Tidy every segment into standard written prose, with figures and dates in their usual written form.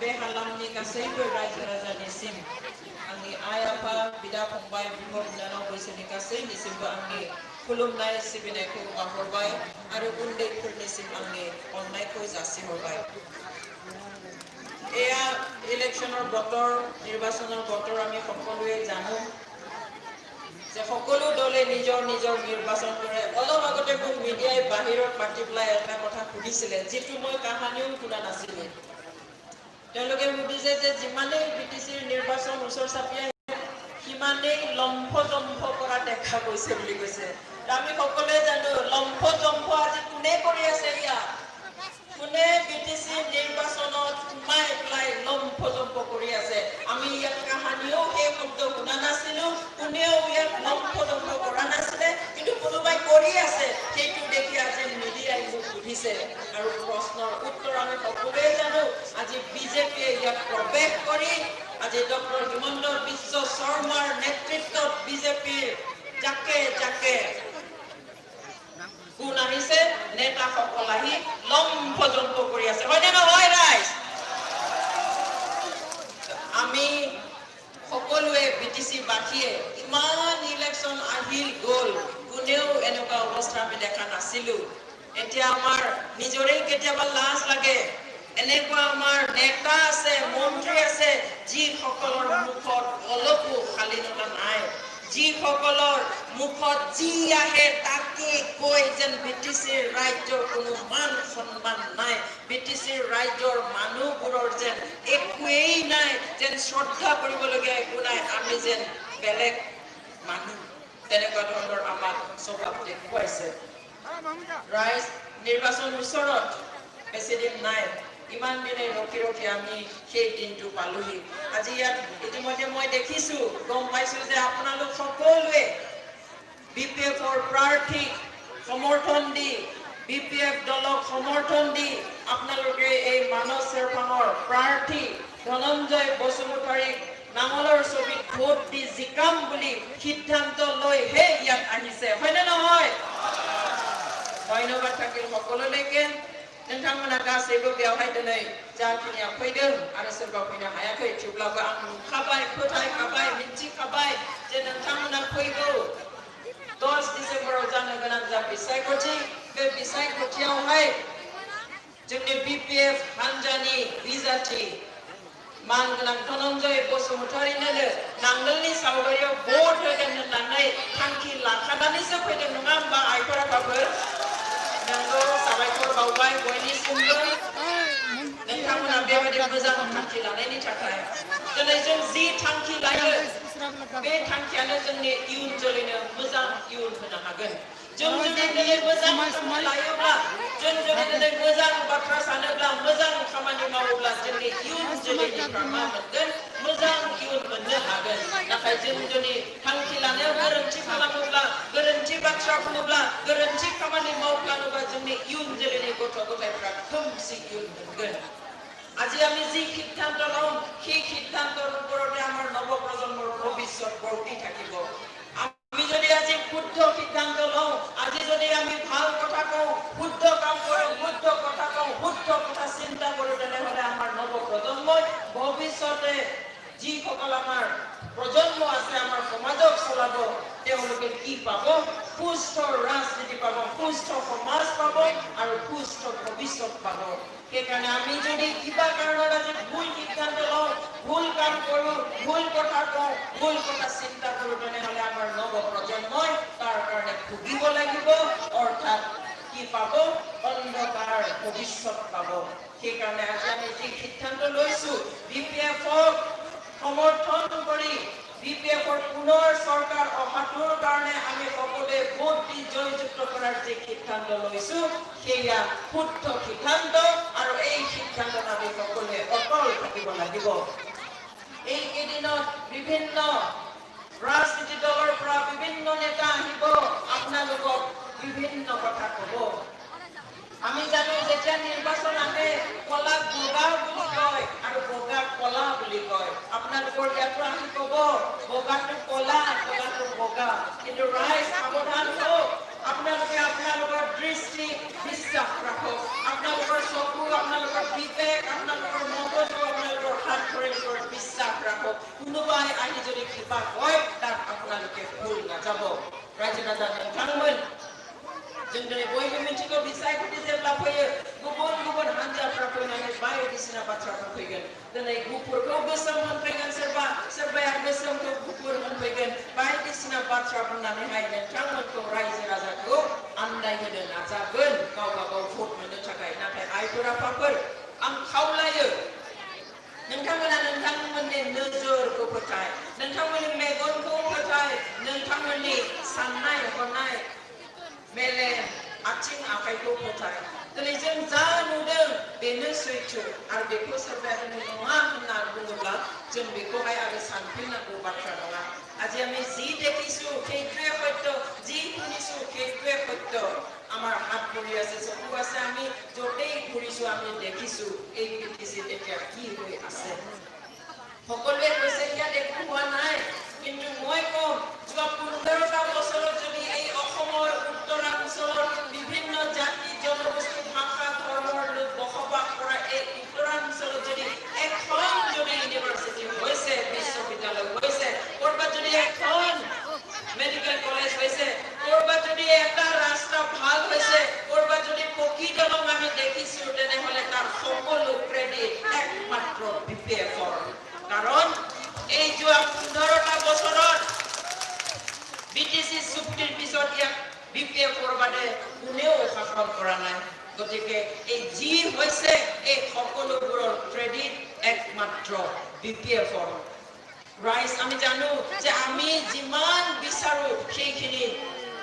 बे हालामनि गासैबो रायजो राजानिसिम आंनि आइ आफा बिदा फंबाय बिब' बिनानाव बैसोनि गासैनिसिमबो आंनि खुलुमनाय सिबिनायखौ बावहरबाय आरो उन्दैफोरनिसिम आंनि अननायखौ जासिहरबाय। एया इलेक्शনৰ বতৰ নিৰ্বাচনৰ বতৰ আমি সকলোৱে জানো যে সকলো দলে নিজৰ নিজৰ নিৰ্বাচন কৰে। অলপ আগতে মোক মিডিয়াই বাহিৰত পাতি পেলাই এটা কথা সুধিছিলে যিটো মই কাহানিও শুনা নাছিলোঁ। তেওঁলোকে সুধিছে যে যিমানেই বিটিচিৰ নিৰ্বাচন ওচৰ চাপি আহিছে সিমানেই লম্ফ-জম্ফ কৰা দেখা গৈছে বুলি কৈছে। আমি সকলোৱে জানো লম্ফ-জম্ফ আজি কোনে কৰি আছে ইয়াত? কোনে বিটিচি নিৰ্বাচনত সোমাই পেলাই লম্ফ-জম্ফ কৰি আছে? আমি ইয়াত কাহানিও এই শব্দ শুনা নাছিলোঁ, কোনেও ইয়াত লম্ফ-জম্ফ কৰা নাছিলে, কিন্তু কোনোবাই কৰি আছে। সেইটো দেখি আজি মিডিয়াই মোক সুধিছে আৰু প্ৰশ্নৰ উত্তৰ আমি সকলোৱে জানো। আজি বিজেপিয়ে ইয়াত প্ৰৱেশ কৰি আজি ডক্টৰ হিমন্ত বিশ্ব শৰ্মাৰ নেতৃত্বত বিজেপিৰ জাকে জাকে কোন আহিছে? নেতাসকল আহি লম্ফ-জম্ফ কৰি আছে, হয়নে নহয় ৰাইজ? আমি সকলোৱে বিটিচি বাসীয়ে ইমান ইলেকশ্যন আহিল গ'ল, কোনেও এনেকুৱা অৱস্থা আমি দেখা নাছিলোঁ। এতিয়া আমাৰ নিজৰেই কেতিয়াবা লাজ লাগে। এনেকুৱা আমাৰ নেতা আছে, মন্ত্ৰী আছে যিসকলৰ মুখত অলপো শালীনতা নাই, যিসকলৰ মুখত যি আহে তাকে কৈ যেন বিটিচিৰ ৰাজ্যৰ কোনো মান সন্মান নাই, বিটিচিৰ ৰাজ্যৰ মানুহবোৰৰ যেন একোৱেই নাই, যেন শ্ৰদ্ধা কৰিবলগীয়া একো নাই, আমি যেন বেলেগ মানুহ, তেনেকুৱা ধৰণৰ আমাক স্বভাৱ দেখুৱাইছে। ৰাইজ নিৰ্বাচন ওচৰত বেছিদিন নাই, ইমান দিনে ৰখি ৰখি আমি সেই দিনটো পালোহি। আজি ইয়াত ইতিমধ্যে মই দেখিছোঁ, গম পাইছোঁ যে আপোনালোক সকলোৱে বিপিএফৰ প্ৰাৰ্থীক সমৰ্থন দি, বিপিএফ দলক সমৰ্থন দি আপোনালোকে এই মানস চেৰপাঙৰ প্ৰাৰ্থী ধনঞ্জয় বসুমতাৰীক নাঙলৰ ছবিত ভোট দি জিকাম বুলি সিদ্ধান্ত লৈহে ইয়াত আহিছে, হয়নে নহয়? धन्यवाद থাকিল সকলোলৈকে। नोंथांमोना गासैबो बेवहाय दिनै जाखिनिया फैदों आरो सोरबा फैनो हायाखै, थेवब्लाबो आं नुखाबाय, फोथायखाबाय, मिथिखाबाय जे नोंथांमोना फैगौ 10 डिसेम्बराव जानो गोनां जा बिसायख'थि, बे बिसायख'थियावहाय जोंनि बिपिएफ हान्जानि बिजाथि मानगोनां धनन्जय बसुमतारीनो नांगोलनि सावगारियाव भट होगोन होननानै थांखि लाखानानैसो फैदों, नङा होमबा आइफोर आफाफोर? नोंगौ, साबायखर बावबाय बयनिसिमबो नोंथांमोना बेबायदि मोजां थांखि लानायनि थाखाय। दिनै जों जि थांखि लायो बे थांखियानो जोंनि इयुन जोलैनो मोजां इयुन होनो हागोन। जों जुदि दिनै मोजां थांखि लायोब्ला, जों जुदि दिनै मोजां बाथ्रा सानोब्ला, मोजां खामानि मावोब्ला जोंनि इयुन जोलैनिफ्रा मा मोनगोन? मोजां इयुन मोननो हागोन। नाथाय जों जुदि थांखि लानायाव गोरोन्थि खालामोब्ला, गोरोन्थि बाथ्रा बुङोब्ला, गोरोन्थि खामानि मावफ्लाङोब्ला जोंनि इयुन जोलैनि गथ' गथायफ्रा खोमसि इयुन मोनगोन। আজি আমি যি সিদ্ধান্ত লওঁ সেই সিদ্ধান্তৰ ওপৰতে আমাৰ নৱপ্ৰজন্মৰ ভৱিষ্যত বৰ্তি থাকিব। আমি যদি আজি শুদ্ধ সিদ্ধান্ত লওঁ, আজি যদি আমি ভাল কথা কওঁ, শুদ্ধ কাম কৰোঁ, শুদ্ধ কথা কওঁ, শুদ্ধ কথা চিন্তা কৰোঁ, তেনেহ'লে আমাৰ নৱপ্ৰজন্মই ভৱিষ্যতে যিসকল আমাৰ প্ৰজন্ম আছে আমাৰ সমাজক চলাব, তেওঁলোকে কি পাব? সুস্থ ৰাজনীতি পাব, সুস্থ সমাজ পাব আৰু সুস্থ ভৱিষ্যত পাব। সেইকাৰণে আমি যদি কিবা কাৰণত আজি ভুল সিদ্ধান্ত লওঁ, ভুল কাম কৰোঁ, ভুল কথা কওঁ, ভুল কথা চিন্তা কৰোঁ, তেনেহ'লে আমাৰ নৱপ্ৰজন্মই তাৰ কাৰণে ভুগিব লাগিব, অৰ্থাৎ কি পাব? অন্ধকাৰ ভৱিষ্যত পাব। সেইকাৰণে আজি আমি যি সিদ্ধান্ত লৈছোঁ, বিপিএফক সমৰ্থন কৰি বিপিএফৰ পুনৰ চৰকাৰ অহাটোৰ কাৰণে আমি সকলোৱে ভোট দি জয়যুক্ত কৰাৰ যি সিদ্ধান্ত লৈছোঁ, সেয়া শুদ্ধ সিদ্ধান্ত আৰু এই সিদ্ধান্তত আমি সকলোৱে অটল থাকিব লাগিব। এইকেইদিনত বিভিন্ন ৰাজনীতি দলৰ পৰা বিভিন্ন নেতা আহিব, আপোনালোকক বিভিন্ন কথা ক'ব। আমি জানো যেতিয়া নিৰ্বাচন আহে কলাক বগা বুলি কয় আৰু বগাক কলা বুলি কয়। আপোনালোকৰ ইয়াতো আহি ক'ব বগাটো কলা, কলাটো বগা। কিন্তু ৰাইজ সাৱধান হওক, আপোনালোকে আপোনালোকৰ দৃষ্টি বিশ্বাস ৰাখক, আপোনালোকৰ চকু, আপোনালোকৰ বিবেক, আপোনালোকৰ মগজু আপোনালোকে ৰাখক কোনোবাই আহি যদি কিবা কয় তাক আপোনালোকে ভুল নাযাব ৰাইজে ৰাজা नोंथांमोन जों दिनै बयबो मिथिगौ बिसायख'थि जेब्ला फैयो गुबुन गुबुन हान्जाफ्रा फैनानै बायदिसिना बाथ्राफोर फैगोन दिनै गुफुरखौ गोसोम होनफैगोन सोरबाया गोसोमखौ गुफुर होनफैगोन बायदिसिना बाथ्रा बुंनानैहाय नोंथांमोनखौ रायजो राजाखौ आन्दायहोनो नाजागोन गावबा गाव भट मोननो थाखाय नाथाय आइफोर आफाफोर आं खावलायो नोंथांमोना नोंथांमोननि नोजोरखौ फोथाय नोंथांमोननि मेगनखौ फोथाय नोंथांमोननि साननाय हनाय मेलेम आथिं आखाइखौ फोथाय दिनै जों जा नुदों बेनो सैथो आरो बेखौ सोरबाया दिनै नङा होनना बुङोब्ला जों बेखौहाय आरो सानफिननांगौ बाथ्रा नङा আজি আমি যি দেখিছো সেইটোৱে সত্য যি শুনিছো সেইটোৱে সত্য আমাৰ হাত ভৰি আছে চকু আছে আমি য'তেই ঘূৰিছো আমি দেখিছো এই বিটিচিত এতিয়া কি হৈ আছে সকলোৱে কৈছে ইয়াত একো হোৱা নাই কিন্তু মই কম যোৱা 15টা বছৰত যদি এই অসমৰ উত্তৰাঞ্চলৰ বিভিন্ন জাতি জনগোষ্ঠী ভাষা ধৰ্মৰ লোক বসবাস কৰা এই উত্তৰাঞ্চলত যদি এখন যদি ইউনিভাৰ্চিটি হৈছে বিশ্ববিদ্যালয় হৈছে কৰবাত যদি এখন মেডিকেল কলেজ হৈছে কৰবাত যদি এটা ৰাস্তা ভাল হৈছে কৰবাত যদি পকী দলং আমি দেখিছো তেনেহ'লে তাৰ সকলো ক্ৰেডিট একমাত্ৰ বিপিএফৰ কাৰণ এই যোৱা 15টা বছৰত বিটিসি চুক্তিৰ পিছত ইয়াক বিপিএফৰ বাদে কোনেও শাসন কৰা নাই গতিকে এই যি হৈছে এই সকলোবোৰৰ ক্ৰেডিট একমাত্ৰ বিপিএফৰ ৰাইজ আমি জানো যে আমি যিমান বিচাৰো সেইখিনি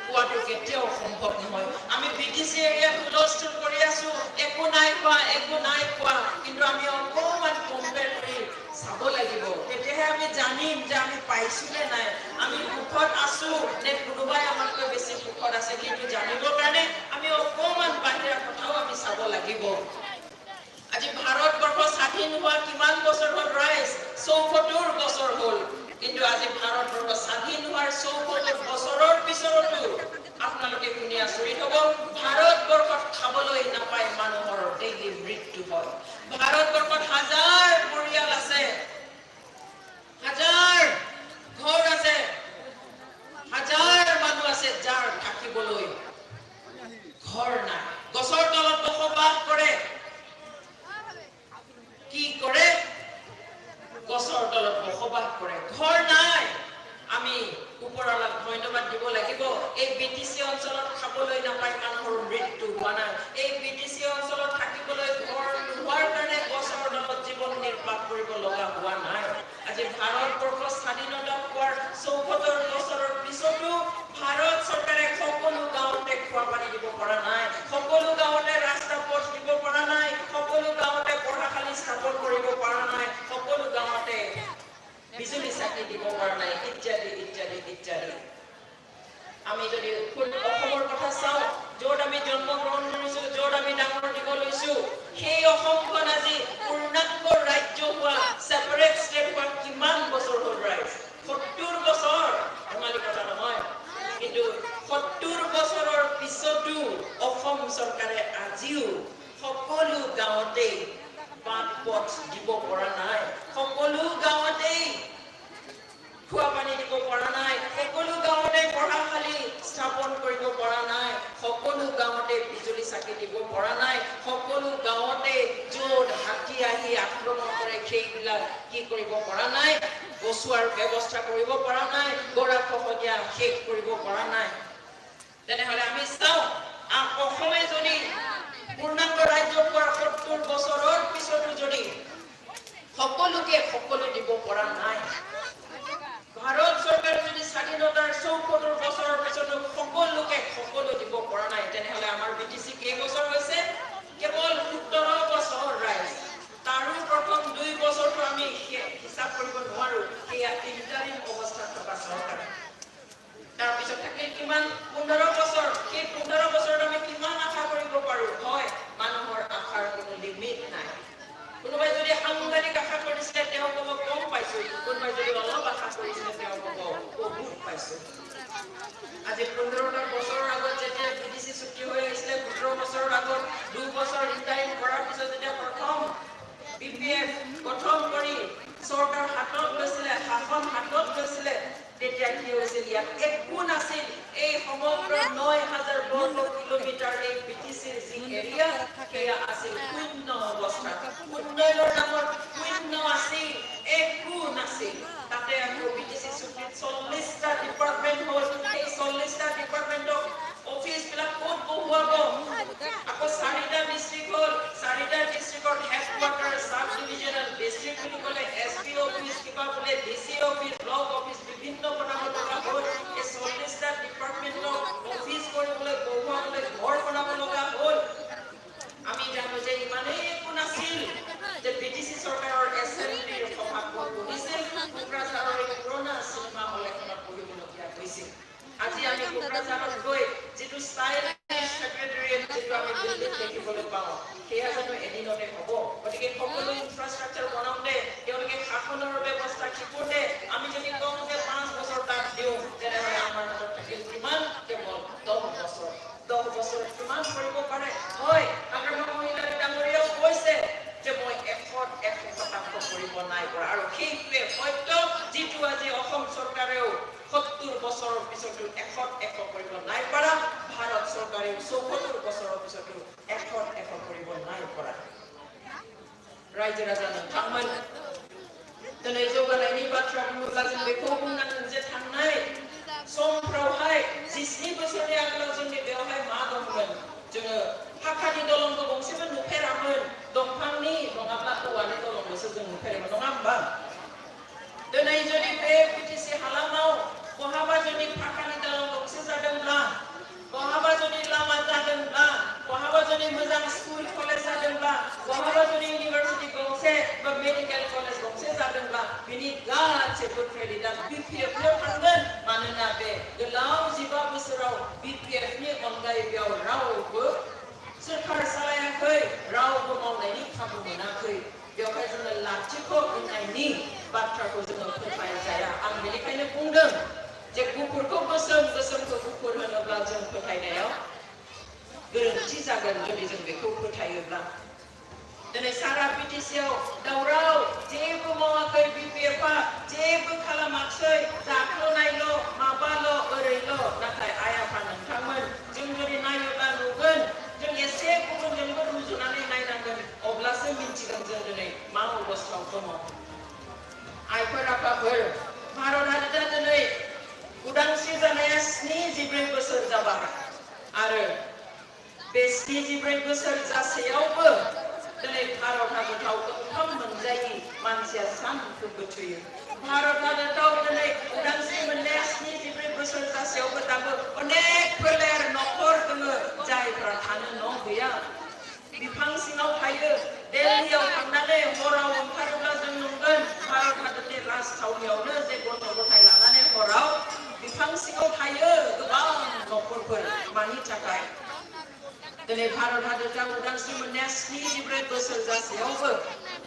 পোৱাটো কেতিয়াও সম্ভৱ নহয় আমি বিটিসি এৰিয়া হুলস্থুল কৰি আছো একো নাই কোৱা কিন্তু আমি অকণমান কম্পেয়াৰ কৰি চাব লাগিব তেতিয়াহে আমি জানিম যে আমি পাইছো নে নাই আমি সুখত আছো নে কোনোবাই আমাতকৈ বেছি সুখত আছে কিন্তু জানিবৰ কাৰণে আমি অকণমান বাহিৰা কথাও আমি চাব লাগিব আজি ভাৰতবৰ্ষ স্বাধীন হোৱা কিমান বছৰ হ'ল ৰাইজ ৭৪ বছৰ হ'ল কিন্তু আজি ভাৰতবৰ্ষ স্বাধীন হোৱাৰ ৭৪ বছৰৰ পিছতো আপোনালোকে শুনি আচৰিত হ'ব ভাৰতবৰ্ষত খাবলৈ নাপায় মানুহৰ ডেইলি মৃত্যু হয় ভাৰতবৰ্ষত হাজাৰ পৰিয়াল আছে হাজাৰ ঘৰ আছে হাজাৰ মানুহ আছে যাৰ থাকিবলৈ ঘৰ নাই গছৰ তলত বসবাস কৰে কি কৰে গছৰ তলত বসবাস কৰে ঘৰ নাই আমি ওপৰৱালাক ধন্যবাদ দিব লাগিব এই বিটিসি অঞ্চলত খাবলৈ নাপায় মানুহৰ মৃত্যু হোৱা নাই এই বিটিসি অঞ্চলত থাকিবলৈ ঘৰ নোহোৱাৰ কাৰণে গছৰ তলত জীৱন নিৰ্বাহ কৰিব লগা হোৱা নাই আজি ভাৰতবৰ্ষ স্বাধীনতা পোৱাৰ ৭৪ বছৰৰ পিছতো ভাৰত চৰকাৰে সকলো গাঁৱতে খোৱা পানী দিব পৰা নাই সকলো গাঁৱতে ৰাস্তা পথ দিব পৰা নাই সকলো গাঁৱতে পঢ়াশালী স্থাপন কৰিব পৰা নাই সকলো গাঁৱতে বিজুলী চাকি দিব পৰা নাই ইত্যাদি ইত্যাদি ইত্যাদি আমি যদি অসমৰ কথা চাওঁ য'ত আমি জন্মগ্ৰহণ কৰিছো য'ত আমি ডাঙৰ দীঘল হৈছো সেই অসমখন আজি পূৰ্ণাংগ ৰাজ্য হোৱা ছেপাৰেট ষ্টেট হোৱা কিমান বছৰ হ'ল ৰাইজ ৭০ বছৰ ধেমালি কথা নহয় কিন্তু ৭০ বছৰৰ পিছতো অসম চৰকাৰে আজিও সকলো গাঁৱতে বাট পথ দিব পৰা নাই সকলো গাঁৱতে খোৱা পানী দিব পৰা নাই সকলো গাঁৱতে পঢ়াশালী স্থাপন কৰিব পৰা নাই সকলো গাঁৱতে বিজুলী চাকি দিব পৰা নাই সকলো গাঁৱতে য'ত হাতী আহি আক্ৰমণ কৰে সেইবিলাক কি কৰিব পৰা নাই বচোৱাৰ ব্যৱস্থা কৰিব পৰা নাই গৰাখহনীয়া শেষ কৰিব পৰা নাই তেনেহ'লে আমি চাওঁ অসমে যদি পূৰ্ণাংগ ৰাজ্য হোৱাৰ ৭০ বছৰৰ পিছতো যদি সকলোকে সকলো দিব পৰা নাই ভাৰত চৰকাৰে যদি স্বাধীনতাৰ ৭৪ বছৰৰ পিছতো সকলোকে সকলো দিব পৰা নাই তেনেহ'লে আমাৰ বিটিসি কেইবছৰ হৈছে কেৱল ১৭ বছৰ ৰাইজ তাৰো প্ৰথম ২ বছৰটো আমি হিচাপ কৰিব নোৱাৰো সেয়া ইণ্টাৰিম অৱস্থাত থকা চৰকাৰ তাৰপিছত থাকিল কিমান ১৫ বছৰ সেই ১৫ বছৰত আমি কিমান আশা কৰিব পাৰো হয় মানুহৰ আশাৰ কোনো লিমিট নাই কোনোবাই যদি সাংঘাতিক আশা কৰিছিলে তেওঁ ক'ব কম পাইছো কোনোবাই যদি অলপ আশা কৰিছিলে তেওঁ ক'ব বহুত পাইছো আজি ১৫টা বছৰৰ আগত যেতিয়া বিটিসি চুক্তি হৈ আহিছিলে ১৭ বছৰৰ আগত ২ বছৰ ইণ্টাৰিম কৰাৰ পিছত যেতিয়া প্ৰথম বিপিএফ গঠন কৰি চৰকাৰ হাতত লৈছে কলেজাৰতকৈ যিটো ষ্টাইলিছ ছেক্ৰেটাৰিয়েট যিটো আমি দিল্লীত দেখিবলৈ পাওঁ সেয়া জানো এদিনতে হ'ব গতিকে সকলো ইনফ্ৰাষ্ট্ৰাকচাৰ বনাওঁতে তেওঁলোকে শাসনৰ ব্যৱস্থা শিকোঁতে আমি যদি কওঁ যে 5 বছৰ তাত দিওঁ তেনেহ'লে আমাৰ হাতত থাকিল কিমান কেৱল 10 বছৰ 10 বছৰত কিমান কৰিব পাৰে হয় আক্ৰমণ মহিলা ডাঙৰীয়াও কৈছে যে মই 100% কৰিব নাই পৰা আৰু সেইটোৱে সত্য যিটো আজি অসম চৰকাৰেও 70 বছৰৰ পিছতো 100% কৰিব নাই পৰা ভাৰত চৰকাৰেও 74 বছৰৰ পিছতো 100% কৰিব নাই পৰা रायजो राजा नोंथांमोन दिनै जौगानायनि बाथ्रा बुङोब्ला जों बेखौ बुंनांगोन जे थांनाय समफ्रावहाय 17 बोसोरनि आगोलाव जोंनि बेवहाय मा दंमोन जोङो फाखानि दलंबो गंसेबो नुफेरामोन दंफांनि नङाब्ला औवानि दलंल'सो जों नुफेरोमोन नङा होमबा दिनै जुदि बे बिटिसि हालामाव बहाबा जुदि फाखानि दलं गंसे जादोंब्ला बहाबा जुदि लामा जादोंब्ला बहाबा जुदि मोजां स्कुल कलेज जादोंब्ला बहाबा जुदि इउनिभार्सिटि गंसे बा मेडिकेल कलेज गंसे जादोंब्ला बिनि गासैबो क्रेडिटआ बिपिएफआव थांगोन मानोना बे गोलाव 15 बोसोराव बिपिएफनि अनगायै बेयाव रावबो सोरखार सालायाखै रावबो मावनायनि खाबु मोनाखै बेवहाय जोङो लाथिख' होननायनि बाथ्राखौ जोङो फोथायजाया आं बेनिखायनो बुंदों जे गुफुरखौ गोसोम गोसोमखौ गुफुर होनोब्ला जों फोथायनायाव गोरोन्थि जागोन जुदि जों बेखौ फोथायोब्ला दिनै सारा बिटिसिआव दावराव जेबो मावाखै बिपिएफआ जेबो खालामाखै जाख्ल'नायल' माबाल' ओरैल' नाथाय आइ आफा नोंथांमोन जों जुदि नायोब्ला नुगोन जों एसे गुबुनजोंबो रुजुनानै नायनांगोन अब्लासो मिन्थिगोन जों दिनै मा अबस्थायाव दङ आइफोर आफाफोर भारत हादरा दिनै उदांस्रि जानाया 74 बोसोर जाबाय आरो बे 74 बोसोर जासेयावबो दिनै भारत हादराव ओंखाम मोनजायै मानसिया सानफ्रोमबो थैयो भारत हादराव दिनै उदांस्रि मोननाया 74 बोसोर जासेयावबो दाबो अनेक फोलेर न'खर दङ जायफोरा थानो न' गैया बिफां सिङाव थायो दिल्लीयाव थांनानै हराव ओंखारोब्ला जों नुगोन भारत हादरनि राजथावनियावनो जे गथ' गथाय लानानै हराव बिफां सिङाव थायो गोबां न'खरफोर मानि थाखाय दिनै भारत हादरा उदांस्रि मोननाया 74 बोसोर जासेयावबो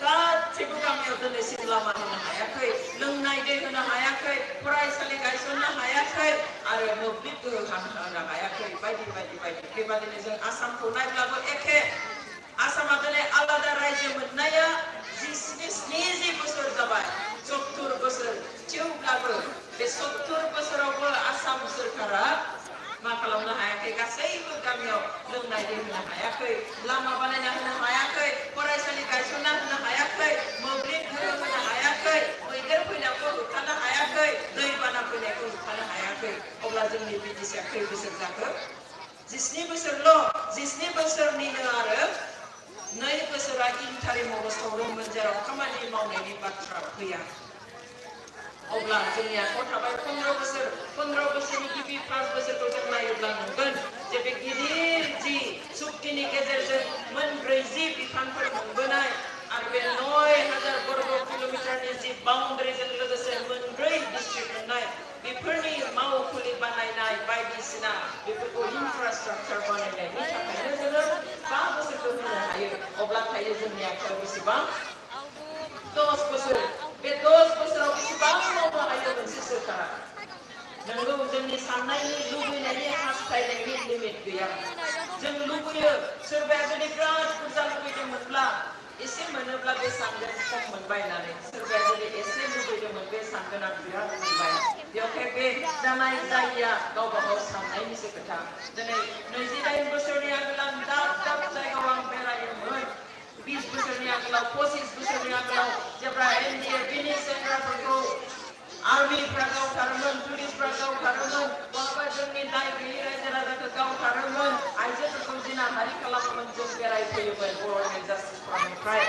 गासैबो गामियाव दिनैसिम लामा होनो हायाखै लोंनाय दै होनो हायाखै फरायसालि गायसननो हायाखै आरो मोब्लिब गोहो होनो हायाखै बायदि बायदि बायदि बेबादिनो जों आसामखौ नायब्लाबो एखे आसामा दिनै आलादा रायजो मोननाया 70 बोसोर जाबाय 70 बोसोर थेवब्लाबो बे 70 बोसोरावबो आसाम सोरखारा मा खालामनो हायाखै गासैबो गामियाव लोंनाय दै होनो हायाखै लामा बानायना होनो हायाखै फरायसालि गायसनना होनो हायाखै मोब्लिब गोहो होनो हायाखै मैदेर फैनायखौ होबथानो हायाखै दैबाना फैनायखौ होबथानो हायाखै अब्ला जोंनि बिटिसिआ खै बोसोर जाखो 17 बोसोरल' 17 बोसोरनिनो आरो 2 बोसोरा इन्टारिम अबस्थायाव दंमोन जेराव खामानि मावनायनि बाथ्रा फैया अब्ला जोंनियाथ' थाबाय 15 बोसोरनि गिबि 5 बोसोरखौ जों नायोब्ला नुगोन जे बे गिदिर जि सुक्तिनि गेजेरजों मोन 40 बिफानफोर मोनबोनाय आरो बे 9000 वर्ग किल'मिटारनि जि बाउन्डारिजों लोगोसे मोन 4 डिस्ट्रिक्ट मोननाय बेफोरनि मावखुलि बानायनाय बायदिसिना बेफोरखौ इनफ्रास्ट्राक्चार बानायनायनि थाखायनो जोङो 5 बोसोरखौ होनो हायो अब्ला थायो जोंनि आखायाव बेसेबां 10 बोसोर बे 10 बोसोराव बेसेबां मावनो हायो मोनसे सोरखारा नंगौ जोंनि साननायनि लुबैनायनि हास्थायनायनि लिमिट गैया जों लुबैयो सोरबाया जुदि बिराद बुरजा लुबैदोंमोनब्ला एसे मोनोब्ला बे सानगोन खम मोनबाय होननानै सोरबाया जुदि एसे लुबैदोंमोन बे सानगोन आं बिराद मोनबाय बेवहाय बे जानाय जायिया गावबा गाव साननायनिसो खोथा दिनै 28 बोसोरनि आगोलाव दाब दाब जायगायाव आं बेरायोमोन 20 बोसोरनि आगोलाव 25 बोसोरनि आगोलाव जेब्ला एनडिए बिनि सेंग्राफोरखौ आर्मिफ्रा गावथारोमोन पुलिसफ्रा गावथारोमोन बहाबा जोंनि दाय गैयै रायजो राजाखौ गावथारोमोन आइजोफोरखौ जिनाहारि खालामोमोन जों बेरायफैयोमोन बर' एन्ड जास्टिस फ्रन्टनिफ्राय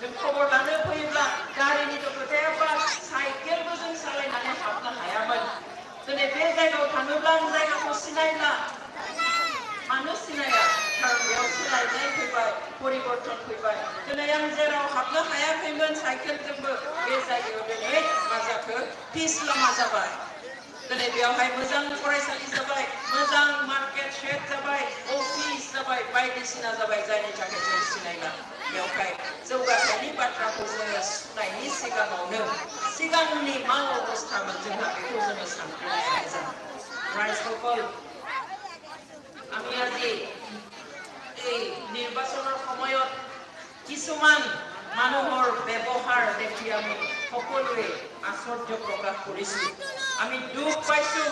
जों खबर लानो फैयोब्ला गारिनिथ' खोथाया बा साइकेलबो जों सालायनानै हाबनो हायामोन दिनै बे जायगायाव थाङोब्ला आं जायगाखौ सिनायला मानो सिनाया खारन बेयाव सोलायनाय फैबाय परिबर्तन फैबाय दिनै आं जेराव हाबनो हायाखैमोन साइकेलजोंबो बे जायगायाव दिनै मा जाखो पिच लामा जाबाय दिनै बेयावहाय मोजां फरायसालि जाबाय शेड जाबाय अफिस जाबाय बायदिसिना जाबाय जायनि थाखाय जों सिनायला बेवहाय जौगाथायनि बाथ्राखौ जोङो सुनायनि सिगाङावनो सिगांनि मा अबस्थामोन जोंहा बेखौ जोङो सानग्रोनाया मोजां रायजोफोर আমি আজি এই নিৰ্বাচনৰ সময়ত কিছুমান মানুহৰ ব্যৱহাৰ দেখি আমি সকলোৱে আশ্চৰ্য প্ৰকাশ কৰিছো আমি দুখ পাইছো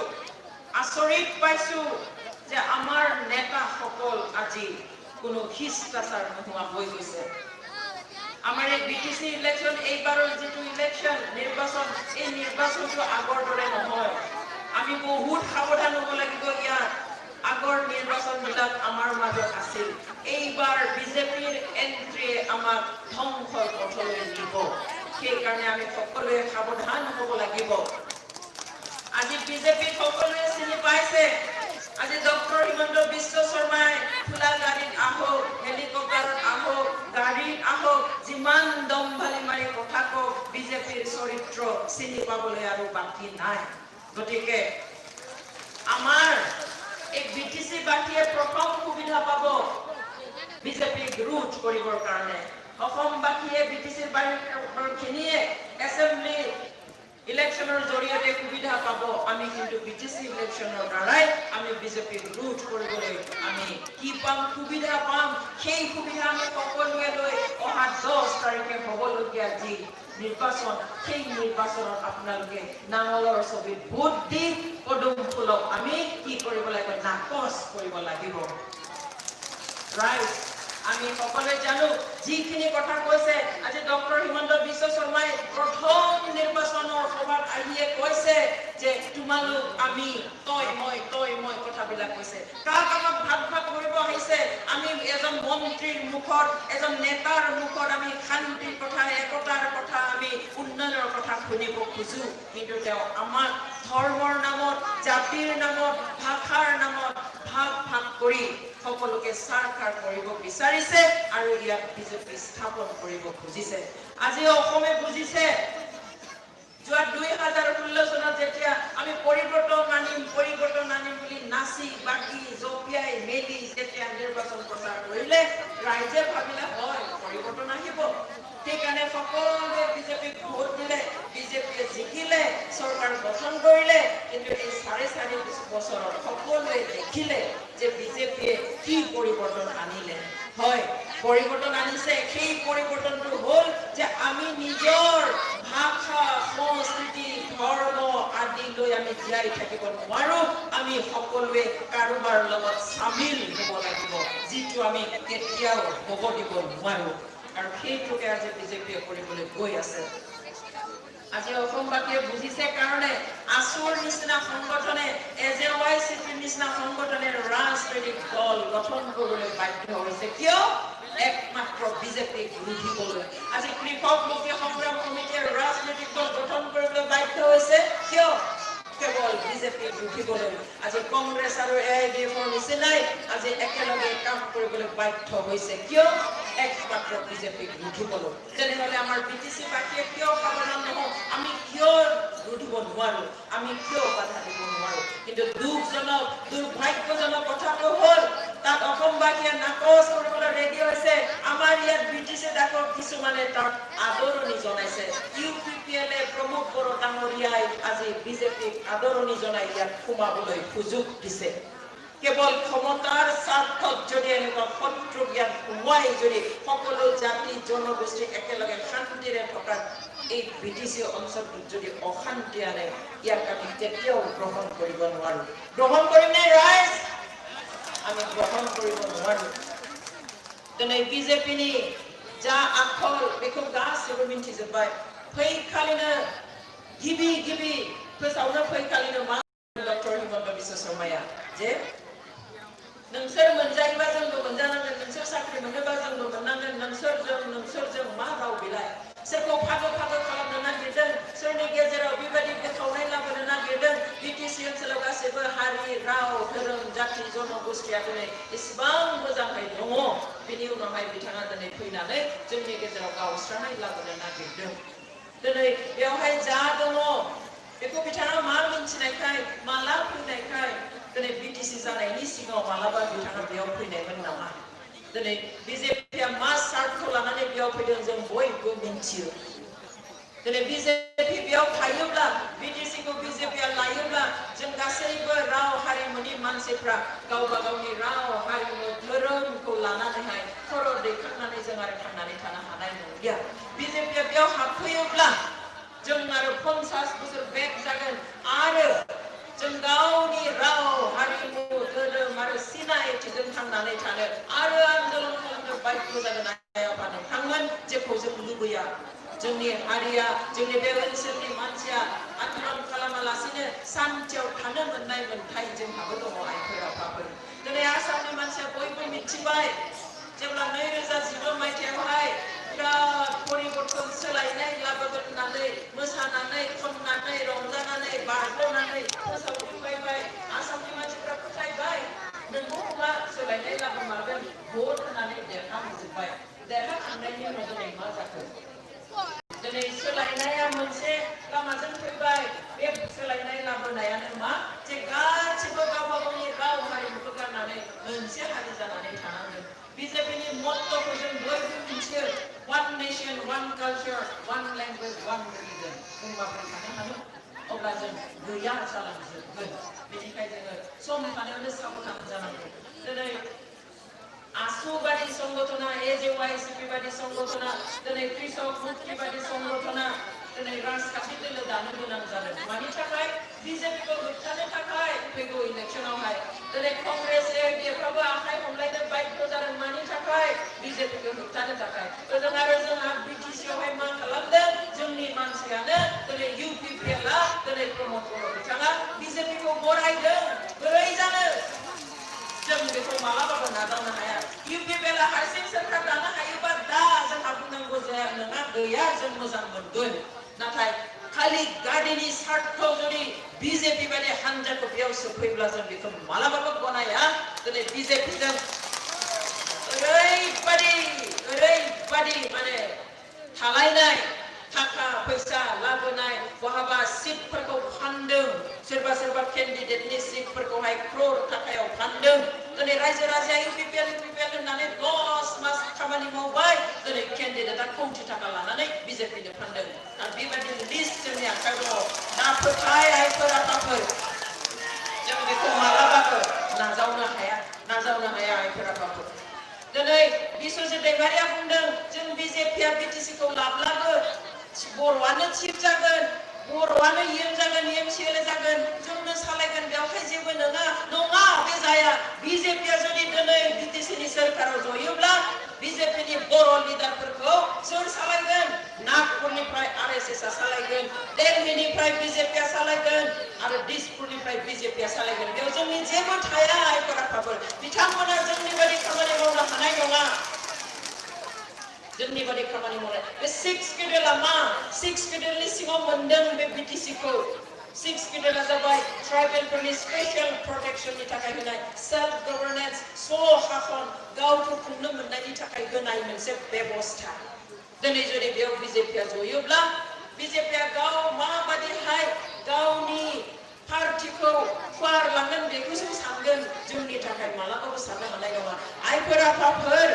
আচৰিত পাইছো যে আমাৰ নেতাসকল আজি কোনো শিষ্টাচাৰ নোহোৱা হৈ গৈছে আমাৰ এই বিটিসি ইলেকশন এইবাৰৰ যেটো ইলেকশন নিৰ্বাচন এই নিৰ্বাচনটো আগৰ দৰে নহয় আমি বহুত সাৱধান হ'ব লাগিব ইয়াত আগৰ নিৰ্বাচনবিলাক আমাৰ মাজত আছিল এইবাৰ বিজেপিৰ এন্ট্ৰি আমাক ধ্বংসৰ পথলৈ নিব সেই কাৰণে আমি সকলোৱে সাৱধান হ'ব লাগিব আজি বিজেপি সকলোৱে চিনি পাইছে আজি ডক্টৰ হিমন্ত বিশ্ব শৰ্মাই ফুলা গাড়ীত আহক হেলিকপ্টাৰত আহক গাড়ীত আহক যিমান দমভালি মাৰি কথা কওক বিজেপিৰ চৰিত্ৰ চিনি পাবলৈ আৰু বাকী নাই গতিকে আমাৰ এক বিটিসি বাকীয়ে প্ৰথম সুবিধা পাব বিজেপিক ৰোধ কৰিবৰ কাৰণে অসম বাকীয়ে বিটিসিৰ বাহিৰখিনিয়ে এছেম্বলি ইলেকশনৰ জৰিয়তে সুবিধা পাব আমি কিন্তু বিটিসি ইলেকশনৰ দ্বাৰাই আমি বিজেপিক ৰোধ কৰিবলৈ আমি কি পাম সুবিধা পাম সেই সুবিধা আমি সকলোৱে লৈ অহা 10 তাৰিখে হ'বলগীয়া যি নিৰ্বাচন সেই নিৰ্বাচনত আপোনালোকে নাঙলৰ ছবিত ভোট দি পদুম ফুলক আমি কি কৰিব লাগিব নাকচ কৰিব লাগিব ৰাইট আমি সকলোৱে জানো যিখিনি কথা কৈছে আজি ডক্টৰ হিমন্ত বিশ্ব শৰ্মাই প্ৰথম নিৰ্বাচনৰ সভাত আহিয়ে কৈছে যে তোমালোক আমি তই মই কথাবিলাক কৈছে কাক আমাক ভাগ কৰিব আহিছে আমি এজন মন্ত্ৰীৰ মুখত এজন নেতাৰ মুখত আমি শান্তিৰ কথা একতাৰ কথা আমি উন্নয়নৰ কথা শুনিব খুজো কিন্তু তেওঁ আমাক ধৰ্মৰ নামত জাতিৰ নামত ভাষাৰ নামত ভাগ কৰি সকলোকে সাৰকাৰ কৰিব বিচাৰিছে আৰু ইয়াক বিজেপি স্থাপন কৰিব খুজিছে আজি অসমে বুজিছে যোৱা 2016 চনত যেতিয়া আমি পৰিৱৰ্তন আনিম বুলি নাচি বাকি জপিয়াই মেলি যেতিয়া নিৰ্বাচন প্ৰচাৰ কৰিলে ৰাইজে ভাবিলে হয় পৰিৱৰ্তন আহিব সেইকাৰণে সকলোৱে বিজেপিক ভোট দিলে বিজেপিয়ে জিকিলে চৰকাৰ গঠন কৰিলে কিন্তু এই 4.5 বছৰত সকলোৱে দেখিলে যে বিজেপিয়ে কি পৰিৱৰ্তন আনিলে হয় পৰিৱৰ্তন আনিছে সেই পৰিৱৰ্তনটো হ'ল যে আমি নিজৰ ভাষা সংস্কৃতি ধৰ্ম আদি লৈ আমি জীয়াই থাকিব নোৱাৰো আমি সকলোৱে কাৰোবাৰ লগত সামিল হ'ব লাগিব যিটো আমি কেতিয়াও হ'ব দিব নোৱাৰো আৰু সেইটোকে আজি বিজেপিয়ে কৰিবলৈ গৈ আছে আজি অসমবাসীয়ে বুজিছে কাৰণে আসুৰ নিচিনা সংগঠনে এজেৱাইচিটিৰ নিচিনা সংগঠনে ৰাজনৈতিক দল গঠন কৰিবলৈ বাধ্য হৈছে কিয় একমাত্ৰ বিজেপিক ৰুধিবলৈ আজি কৃষক মুক্তি সংগ্ৰাম সমিতিয়ে ৰাজনৈতিক দল গঠন কৰিবলৈ বাধ্য হৈছে কিয় কেৱল বিজেপিক ৰুধিবলৈ আজি কংগ্ৰেছ আৰু এআইডিএফৰ নিচিনাই আজি একেলগে কাম কৰিবলৈ বাধ্য হৈছে কিয় একমাত্ৰ বিজেপিক ৰুধিবলৈ তেনেহলে আমাৰ বিটিসি বাকীয়ে কিয় সাৱধান নহওঁ আমি কিয় ৰুধিব নোৱাৰো আমি কিয় বাধা দিব নোৱাৰো কিন্তু দুখজনক দুৰ্ভাগ্যজনক কথাটো হ'ল তাত অসমবাসীয়ে নাকচ কৰিবলৈ ৰেডি হৈছে আমাৰ ইয়াত বিটিসি ডাকৰ কিছুমানে তাত আদৰণি জনাইছে ইউপিপিএলে প্ৰমুখ বড়ো ডাঙৰীয়াই আজি বিজেপিক আদৰণি জনাই ইয়াত সোমাবলৈ সুযোগ দিছে কেৱল ক্ষমতাৰ স্বাৰ্থত যদি এনেকুৱা শত্ৰু জ্ঞান সোমাই যদি সকলো জাতি জনগোষ্ঠী একেলগে শান্তিৰে থকা এই বিটিসি অঞ্চলটোত যদি অশান্তি আনে ইয়াক আমি কেতিয়াও গ্ৰহণ কৰিব নোৱাৰো গ্ৰহণ কৰিম নে ৰাইজ আমি গ্ৰহণ কৰিব নোৱাৰো তেনে বিজেপিनि जा आखल बेखौ गासैबो मिन्थिजोबबाय फैखालिनो गिबि फोसावनो फैखालिनो मा डक्टर हिमন্ত বিশ্ব शर्माया जे नोंसोर मोनजायोबा जोंबो मोनजानांगोन नोंसोर साख्रि मोनोबा जोंबो मोननांगोन नोंसोरजों मा राव बिलाय सोरखौ फागो खालामनो नागिरदों सोरनि गेजेराव बेबायदि बोखावनाय लाबोनो नागिरदों बिटिसि ओनसोलाव गासैबो हारि राव धोरोम जाति जनगोष्ठीया दिनै इसेबां मोजाङै दङ बेनि उनावहाय बिथाङा दिनै फैनानै जोंनि गेजेराव गावस्रानाय लाबोनो नागिरदों दिनै बेवहाय जा दङ बेखौ बिथाङा मा मिन्थिनायखाय माला फैनायखाय दिनै बिटिसि जानायनि सिगाङाव मालाबा बिथाङा बेयाव फैनायमोन नामा? दिनै बिजेपिया मा सार्टखौ लानानै बेयाव फैदों जों बयबो मिन्थियो। दिनै बिजेपि बेयाव थायोब्ला बिटिसिखौ बिजेपिया लायोब्ला जों गासैबो राव हारिमुनि मानसिफ्रा गावबा गावनि राव हारिमु धोरोमखौ लानानैहाय खर' दैखांनानै जों आरो थांनानै थानो हानाय नंलिया। बिजेपिया बेयाव हाबफैयोब्ला जों आरो 50 बोसोर बेक जागोन आरो जों गावनि राव हारिमु धोरोम आरो सिनायथिजों थांनानै थानो आरो आन्दोलन खालामनो बाध्य जागोन। आइ आफा नोंथांमोन जेखौ जों लुबैया जोंनि हारिया जोंनि बे ओनसोलनि मानसिया आन्दोलन खालामालासिनो सान्थियाव थानो मोननाय मोन्थाय जोंहाबो दङ आइफोर आफाफोर। दिनै आसामनि मानसिया बयबो मिथिबाय जेब्ला 2019 मायथाइयावहाय बिराद परिबर्तन सोलायनाय लाबोगोन होननानै मोसानानै खननानै रंजानानै बारग'नानै फोसावफैबाय आसामनि मानसिफ्रा फोथायबाय नोंगौ नङा सोलायनाय लाबोमारगोन भट होनानै देरहाहोजोब्बाय। देरहाखांनायनि उनाव दिनै मा जाखो? दिनै सोलायनाया मोनसे लामाजों फैबाय। बे सोलायनाय लाबोनायानो मा जे गासिबो गावबा गावनि राव हारिमुखौ गारनानै मोनसे हारि जानानै थानांगोन। बिजेपिनि मत्त'खौ जों बयबो मिथियो one nation one culture one language one religion. जों माबोरै थानो हानो? अब्ला जों गैया जालांजोबगोन। बेनिखायनो जोङो सम थानायावनो साबधान जानांगौ। दिनै आसु बादि संगठना एजेवाइसिपि बादि संगठना दिनै कृषक मुक्ति बादि संगठना दिनै राजखान्थि दोलो दानो गोनां जादों। मानि थाखाय? बिजेपिखौ होबथानो थाखाय फैगौ इलेक्सनावहाय दिनै कंग्रेस एफिएफआबो आखाइ हमलायनो बाध्य जादों। मानि थाखाय? बिजेपिखौ होबथानो थाखाय। ओजों आरो जोंहा बिटिसियावहाय मा खालामदों? जोंनि मानसियानो दिनै इउपिपिएलआ दिनै प्रमद बर' बिथाङा बिजेपिखौ बरायदों। बोरै जानो? जों बेखौ मालाबाबो नाजावनो हाया। इउपिपिएलआ हारसिं सोरखार दानो हायोबा दा जोंहा बुंनांगौ जाया नङा गैया जों मोजां मोनगोन। नाथाय खालि गादिनि सार्थखौ जुदि बिजेपि बायदि हान्जाखौ बेयाव सोफैब्ला जों बेखौ मालाबाबो गनाया। दिनै बिजेपिजों ओरैबादि माने थालायनाय थाखा फैसा लाबोनाय बहाबा सिटफोरखौ फानदों। सोरबा केन्डिडेटनि सिटफोरखौहाय क्रर थाखायाव फानदों। दिनै रायजो राजाया इउपिपिएल होननानै 10 मास खामानि मावबाय। दिनै केन्डिडेटआ कौटि थाखा लानानै बिजेपिनो फानदों। आरो बेबायदि लिस्ट जोंनि आखायाव दङ। दा फोथाय आइफोर आफाफोर जों बेखौ मालाबाबो नाजावनो हाया आइफोर आफाफोर। दिनै बिश्वजित दैमारिया बुंदों जों बिजेपिया बिटिसिखौ लाब्लाबो बर'आनो चिफ जागोन, बर'आनो इएम जागोन, एमसिएलए जागोन, जोंनो सालायगोन बेवहाय जेबो नङा बे जाया। बिजेपिया जुदि दिनै बिटिसिनि सोरखाराव जयोब्ला बिजेपिनि बर' लिडारफोरखौ सोर सालायगोन? नागपुरनिफ्राय आरएसएसआ सालायगोन, दिल्लीनिफ्राय बिजेपिया सालायगोन आरो दिसपुरनिफ्राय बिजेपिया सालायगोन। बेयाव जोंनि जेबो थाया आइफोर आफाफोर। बिथांमोना जोंनि बायदि खामानि मावनो हानाय नङा। जोंनि बायदि खामानि मावनाय बे 6 शेड्यूलआ मा? 6 शेड्यूलनि सिङाव मोनदों बे बिटिसिखौ। 6 शेड्यूलआ जाबाय ट्राइबेलफोरनि स्पेशल प्रटेक्शननि थाखाय होनाय सेल्फ गभर्नेन्स स्वशासन गावखौ खुंनो मोननायनि थाखाय होनाय मोनसे बेबस्था। दिनै जुदि बेयाव बिजेपिया जयोब्ला बिजेपिया गाव माबादिहाय गावनि पार्टिखौ फुवारलांगोन बेखौसो सानगोन। जोंनि थाखाय मालाबाबो साननो हानाय नङा। आइफोर आफाफोर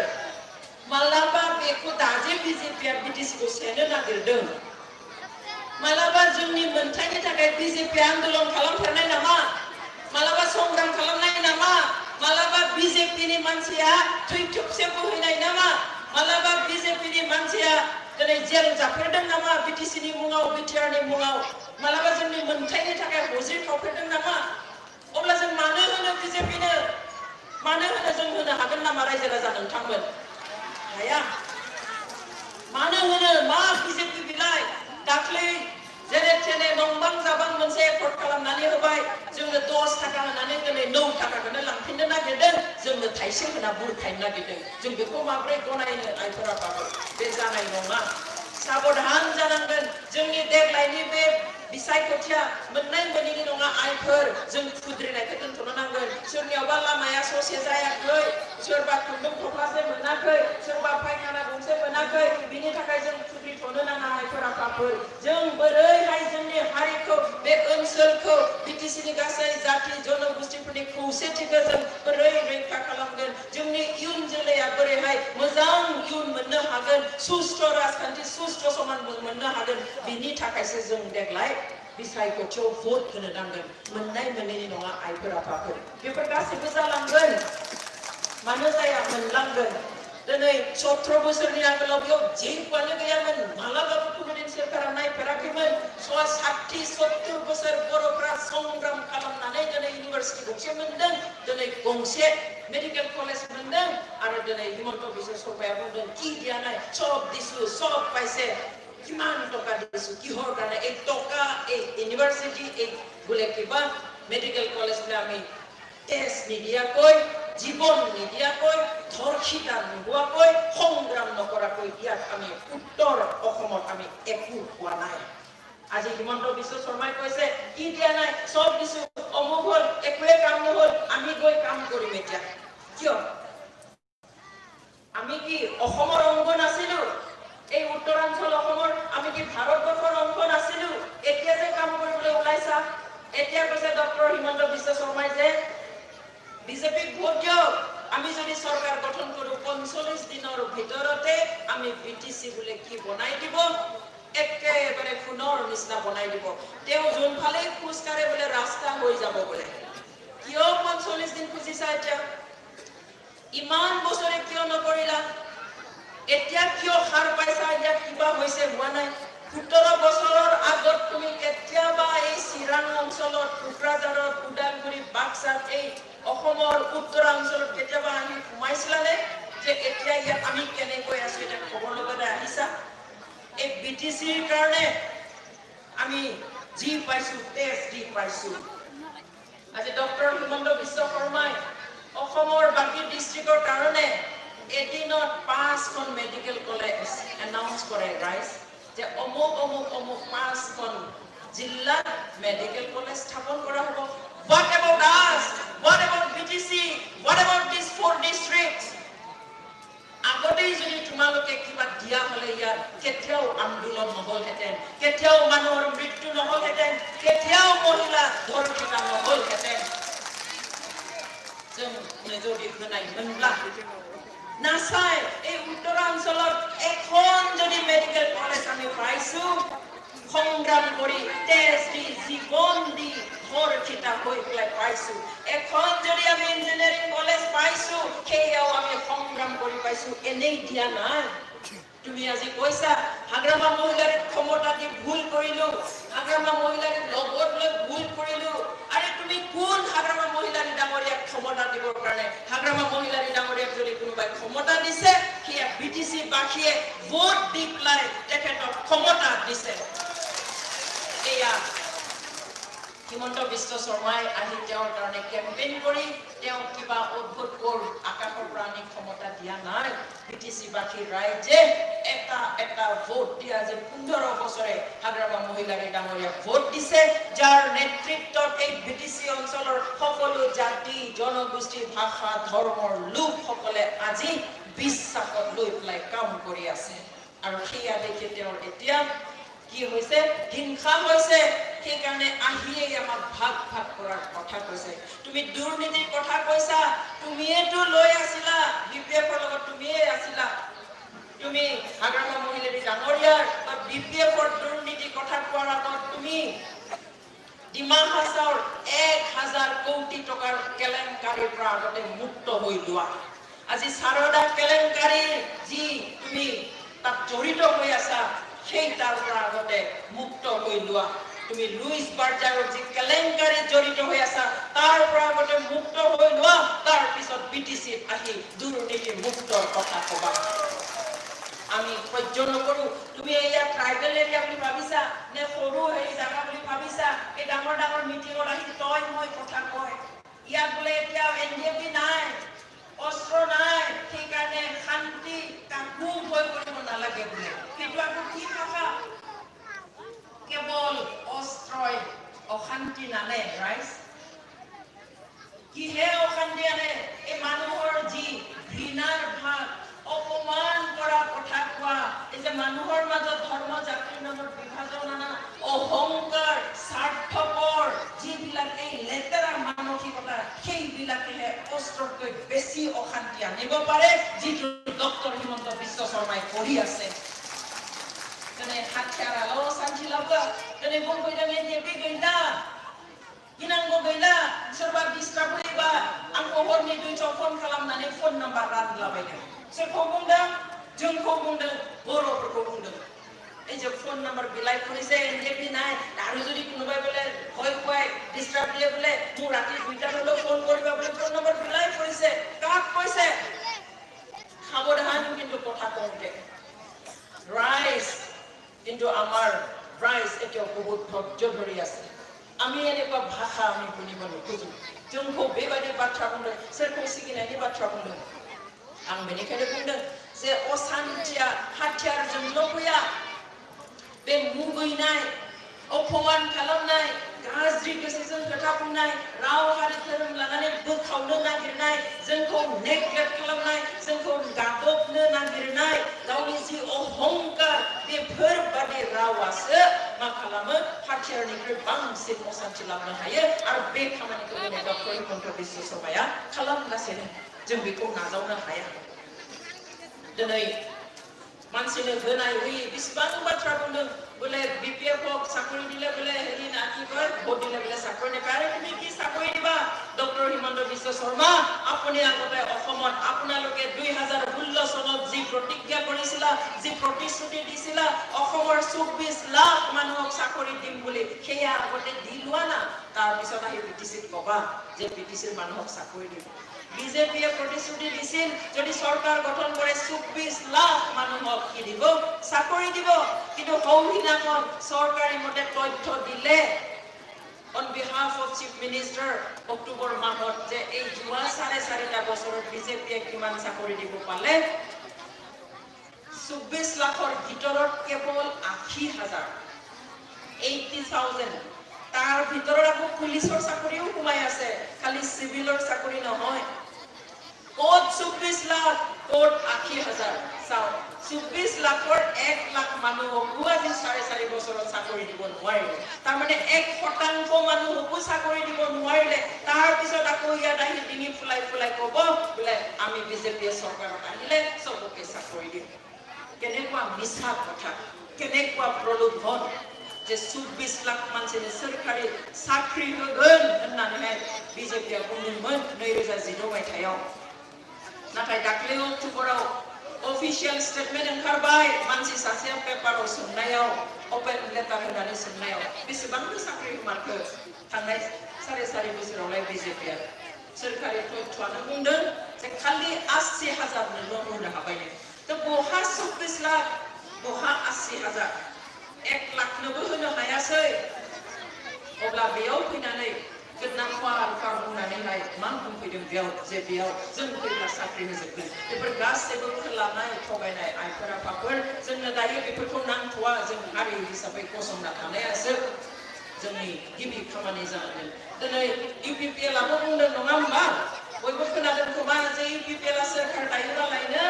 मालाबा बेखौ दाजे बिजेपिया बिटिसिखौ सेनो नागिरदों। मालाबा जोंनि मोन्थायनि थाखाय बिजेपिया आन्दोलन खालामफेरनाय नामा? मालाबा संग्राम खालामनाय नामा? मालाबा बिजेपिनि मानसिया थै थोबसे बोहैनाय नामा? मालाबा बिजेपिनि मानसिया दिनै जेल जाफेरदों नामा? बिटिसिनि मुङाव, बिटिआरनि मुङाव मालाबा जोंनि मोन्थायनि थाखाय हजि खावफेरदों नामा? अब्ला जों मानो होनो बिजेपिनो? मानो होनो? जों होनो हागोन नामा रायजो राजा नोंथांमोन? हाया। मानो होनो? मा बिजेपि बिलाय? दाख्लै जेने थेने नंबां जाबां मोनसे एफर्ट खालामनानै होबाय। जोंनो 10 थाखा होनानै दिनै 9 थाखाखौनो लांफिननो नागिरदों। जोंनो थाइसे होना बुरखायनो नागिरदों। जों बेखौ माब्रै गनायनो आइफोर आफाफोर? बे जानाय नङा। साबधान जानांगोन। जोंनि देग्लायनि बे बिसायख'थिया मोननाय मोनैनि नङा आइफोर। जों खुद्रिनायखौ दोनथ'नो नांगोन। सोरनियावबा लामाया ससे जायाखै, सोरबा खुन्दुं थफ्लासे मोनाखै, सोरबा फायखाना गंसे मोनाखै, बिनि थाखाय जों खुद्रिथ'नो नाङा आइफोर आफाफोर। जों बोरैहाय जोंनि जोंनि हारिखौ बे ओनसोलखौ बिटिसिनि गासै जाति जनगोष्ठीफोरनि खौसेथिखौ जों बोरै रैखा खालामगोन जोंनि इयुन जोलैया बोरैहाय मोजां इयुन मोननो हागोन सुस्थ' राजखान्थि सुस्थ' समाज मोननो हागोन बिनि थाखायसो जों देग्लाय बिसायख'थियाव भट होनो नांगोन मोननाय मोनैनि नङा आइफोर आफाफोर बेफोर गासैबो जालांगोन मानो जाया मोनलांगोन दिनै 17 बोसोरनि आगोलाव बेयाव जेबोआनो गैयामोन मालाबाबो कुनुदिन सोरखारा नायफेराखैमोन 60-70 बोसोर बर'फ्रा संग्राम खालामनानै दिनै इउनिभारसिटि गंसे मोनदों दिनै गंसे मेडिकेल कलेज मोनदों आरो दिनै हिमन्त बिश्व शर्माया बुंदों কি দিয়া নাই সব দিছো সব পাইছে কিমান টকা দিছো কিহৰ কাৰণে এই টকা এই ইউনিভাৰ্সিটি এই বোলে কিবা মেডিকেল কলেজ বোলে আমি টেষ্ট নিদিয়াকৈ জীবন নিদিয়াকৈ ধৰ্ষিতা নোহোৱাকৈ সংগ্ৰাম নকৰাকৈ ইয়াত আমি উত্তৰ অসমত আমি একো পোৱা নাই আজি হিমন্ত বিশ্ব শৰ্মাই কৈছে কি দিয়া নাই সব দিছো অমুক হ'ল একোৱে কাম নহ'ল আমি গৈ কাম কৰিম এতিয়া কিয় আমি কি অসমৰ অংগ নাছিলো এই উত্তৰাঞ্চল অসমৰ আমি কি ভাৰতবৰ্ষৰ অংগ নাছিলো এতিয়া যে কাম কৰিবলৈ ওলাইছা এতিয়া কৈছে ডক্টৰ হিমন্ত বিশ্ব শৰ্মাই যে বিজেপিক ভোট দিয়ক আমি যদি সরকার গঠন কৰো 45 দিনৰ ভিতৰতে আমি বিটিসি বলে কি বনাই দিব একেবাৰে খুনৰ নিচিনা বনাই দিব তেও যোনফালে খুজকাৰে বলে ৰাস্তা হৈ যাব বলে কিয় 45 দিন খুজিছা এতিয়া ইমান বছৰে কিয় নকৰিলা এতিয়া কিয় হার পাইছা ইয়াত কিবা হৈছে হোৱা নাই 17 বছৰৰ আগত তুমি কেতিয়াবা এই চিৰাং অঞ্চলত কোকৰাঝাৰত উদালগুৰি বাক্সাত এই অসমৰ উত্তৰাঞ্চলত কেতিয়াবা আহি সোমাইছিলানে যে এতিয়া ইয়াত আমি কেনেকৈ আছো এটা খবৰ লগতে আহিছা এই বিটিসিৰ কাৰণে আমি জি পাইছো টেষ্ট দি পাইছো আজি ডক্টৰ হিমন্ত বিশ্ব শৰ্মাই অসমৰ বাকি ডিস্ট্ৰিক্টৰ কাৰণে এদিনত 5খন মেডিকেল কলেজ এনাউন্স কৰে ৰাইজ যে অমুক অমুক অমুক 5খন জিলাত মেডিকেল কলেজ স্থাপন কৰা হ'ব What about us? What about BTC? What about these 4 districts? আগতেই যদি তোমালোকে কিবা দিয়া হলে ইয়াত কেতিয়াও আন্দোলন নহলহেঁতেন কেতিয়াও মানুহৰ মৃত্যু নহলহেঁতেন কেতিয়াও মহিলা ধৰ্ষিতা নহলহেঁতেন जों যদি নাই মোনলা নাচাই এই উত্তৰাঞ্চলত এখন যদি মেডিকেল কলেজ আমি পাইছো সংগ্ৰাম কৰি টেষ্ট দি জীবন দি ধৰ্ষিতা হৈ পেলাই পাইছো এখন যদি আমি ইঞ্জিনিয়াৰিং কলেজ পাইছো সেইয়াও আমি সংগ্ৰাম কৰি পাইছো এনেই দিয়া নাই তুমি আজি কৈছা হাগ্ৰামা মহিলাৰ ক্ষমতা দি ভুল কৰিলো হাগ্ৰামা মহিলাৰ লগত লৈ ভুল কৰিলো আৰে তুমি কোন হাগ্ৰামা মহিলাৰ ডাঙৰীয়া ক্ষমতা দিবৰ কাৰণে হাগ্ৰামা মহিলাৰ ডাঙৰীয়া যদি কোনোবাই ক্ষমতা দিছে কিয়া বিটিসি বাখিয়ে ভোট দি পেলাই তেখেতক ক্ষমতা দিছে এয়া হিমন্ত বিশ্ব শৰ্মাই আহি তেওঁৰ কাৰণে কেম্পেইন কৰি তেওঁ কিবা অদ্ভুত আকাশৰ প্ৰাণী ক্ষমতা দিয়া নাই বিটিসি বাখী ৰাইজে এটা ভোট দিয়া যে 15 বছৰে হাগ্ৰামা মহিলাৰে ডাঙৰীয়া ভোট দিছে যাৰ নেতৃত্বত এই বিটিসি অঞ্চলৰ সকলো জাতি জনগোষ্ঠী ভাষা ধৰ্মৰ লোকসকলে আজি বিশ্বাসত লৈ পেলাই কাম কৰি আছে আৰু সেয়া দেখি তেওঁৰ এতিয়া কি হৈছে হিংসা হৈছে সেই কাৰণে আহিয়ে আমাক ভাগ ভাগ কৰাৰ কথা কৈছে তুমি দুৰ্নীতিৰ কথা কৈছা তুমিয়েতো লৈ আছিলা বিপিএফৰ লগত তুমিয়ে আছিলা তুমি হাগ্ৰামা মহিলাৰ ডাঙৰীয়াৰ বা বিপিএফৰ দুৰ্নীতিৰ কথা কোৱাৰ আগত তুমি ডিমা হাছাওৰ 1000 কোটি টকাৰ কেলেংকাৰীৰ পৰা আগতে মুক্ত হৈ লোৱা আজি সাৰদা কেলেংকাৰীৰ যি তুমি তাত জড়িত হৈ আছা সেই তাৰ পৰা আগতে মুক্ত হৈ লোৱা তুমি লুইস বাৰ্জাৰৰ যি কেলেংকাৰী জড়িত হৈ আছা তাৰ পৰা আগতে মুক্ত হৈ লোৱা তাৰ পিছত বিটিসি আহি দুৰ্নীতি মুক্তৰ কথা কবা আমি সহ্য নকৰো তুমি এয়া ট্ৰাইবেল এৰিয়া বুলি ভাবিছা নে সৰু হেৰি জাগা বুলি ভাবিছা এই ডাঙৰ ডাঙৰ মিটিঙত আহি তই মই কথা কয় ইয়াত বোলে এতিয়া এনডিএফবি নাই অস্ত্ৰ নাই সেই কাৰণে শান্তি কাকো ভয় কৰিব নালাগে বোলে কিন্তু আকৌ কি ভাষা কেৱল অস্ত্ৰই অশান্তি নানে ৰাইজ কিহে অশান্তি আনে এই মানুহৰ যি ঘৃণাৰ ভাৱ অপমান কৰা কথা কোৱা এই যে মানুহৰ মাজত ধৰ্ম জাতিৰ নামত বিভাজন আনা অহংকাৰ জানিব পাৰে যিটো ডক্টৰ হিমন্ত বিশ্ব শৰ্মাই কৰি আছে তেনে হাতিয়াৰালো শান্তি লাভা তেনে बुंफैदों जेबो गैला गिनांगौ गैला सोरबा डिस्टार्ब होयोबा आंखौ हरनि 200 फन खालामनानै फन नाम्बार रानलाबायदों सोरखौ बुंदों जोंखौ बुंदों बर'फोरखौ बुंदों এই যে ফোন নাম্বার বিলাই কৰিছে এনজেপি নাই আৰু যদি কোনোবাই বলে ভয় খুৱাই ডিস্টার্ব দিয়ে বলে মোৰ ৰাতি 2টা হলেও ফোন কৰিবা বলে ফোন নাম্বার বিলাই কৰিছে কাক কৈছে সাৱধান কিন্তু কথা কওঁতে ৰাইজ কিন্তু আমাৰ ৰাইজ এতিয়াও বহুত ধৈৰ্য ধৰি আছে আমি এনেকুৱা ভাষা আমি শুনিব নোখোজো जोंखौ बेबायदि बाथ्रा बुंदों सोरखौ सिगिनायनि बाथ्रा बुंदों आं बेनिखायनो बुंदों जे असान्थिया हाथियारजोंल' फैया बे मुगैनाय अपमान खालामनाय गाज्रि गोसोजों खोथा बुंनाय राव हारि धोरोम लानानै बोखावनो नागिरनाय जोंखौ नेग्लेक्ट खालामनाय जोंखौ गादबनो नागिरनाय गावनि जि अहंकार बेफोरबादि रावासो मा खालामो हाथियारनिख्रुइ बांसिन असान्थि लाबोनो हायो आरो बे खामानिखौ दिनै डक्टर हिमन्त बिश्व शर्माया खालामगासिनो जों बेखौ नाजावनो हाया दिनै मानसिनो होनाय होयि बेसेबां बाथ्रा बुंदों बोले बीपीएफ চাকৰি দিলে बोले হেৰি নাকিবই ভোট দিলে बोले চাকৰি নেপায় তুমি কি চাকৰি দিবা ডক্টৰ হিমন্ত বিশ্ব শৰ্মা আপুনি আগতে অসমত আপোনালোকে 2016 চনত যি প্ৰতিজ্ঞা কৰিছিল যি প্ৰতিশ্ৰুতি দিছিল অসমৰ 24 লাখ মানুহক চাকৰি দিম বুলি সেয়া আগতে দিলোৱা না তাৰ পিছত আহি পিটিচিত কবা যে পিটিচিৰ মানুহক চাকৰি দিব বিজেপিয়ে প্ৰতিশ্ৰুতি দিছিল যদি চৰকাৰ গঠন কৰে 24 লাখ মানুহক কি দিব চাকৰি দিব কিন্তু হৌহিনাখন চৰকাৰী মতে তথ্য দিলে on behalf of chief minister October মাহত যে এই জুৱা 4.5টা বছৰত বিজেপিয়ে কিমান চাকৰি দিব পালে 24 লাখৰ ভিতৰত কেৱল 80,000 80,000 তাৰ ভিতৰত আকৌ পুলিচৰ চাকৰিও সোমাই আছে খালি সিভিলৰ চাকৰি নহয় কোট 24 লাখ কোট 80,000 চাও 24 লাখৰ 1 লাখ মানুহক আজি 4.5 বছৰত চাকৰি দিব নোৱাৰিলে তাৰ মানে 1% মানুহক চাকৰি দিব নোৱাৰিলে তাৰ পিছত আকৌ ইয়াত আহি ডিঙি ফুলাই ফুলাই ক'ব বোলে আমি বিজেপি চৰকাৰত আহিলে সবকে চাকৰি দিম কেনেকুৱা মিছা কথা কেনেকুৱা প্ৰলোভন যে 24 লাখ मानसिनो सरकारि साख्रि होगोन होननानै बिजेपिआ बुंदोंमोन 2012 मायथाइयाव नाथाय दाख्लै अक्ट'बराव अफिशियेल स्टेटमेन्ट ओंखारबाय मानसि सासेया पेपाराव सोंनायाव ओपन लेटार होनानै सोंनायाव बेसेबांनो साख्रि मारखो थांनाय 4.5 बोसोरावलाय बिजेपिआ सरकारि तथ्यआनो बुंदों जे खालि 80,000नोल' होनो हाबाय थ' बहा 24 लाख बहा 80,000 1 लाखनोबो होनो हायासै अब्ला बेयाव फैनानै गोदान फार बुंनानैहाय मा बुंफैदों बेयाव जे बेयाव जों फैब्ला साख्रि होजोबगोन बेफोर गासैबो खोलानाय थगायनाय आइफोर आफाफोर जोंनो दायो बेफोरखौ नांथ'वा जों हारि हिसाबै गसंना थानायासो जोंनि गिबि खामानि जानांगोन दिनै इउपिपिएलआबो बुंदों नङा होमबा बयबो खोनादों खोमा जे इउपिपिएलआ सोरखार दायोब्लालायनो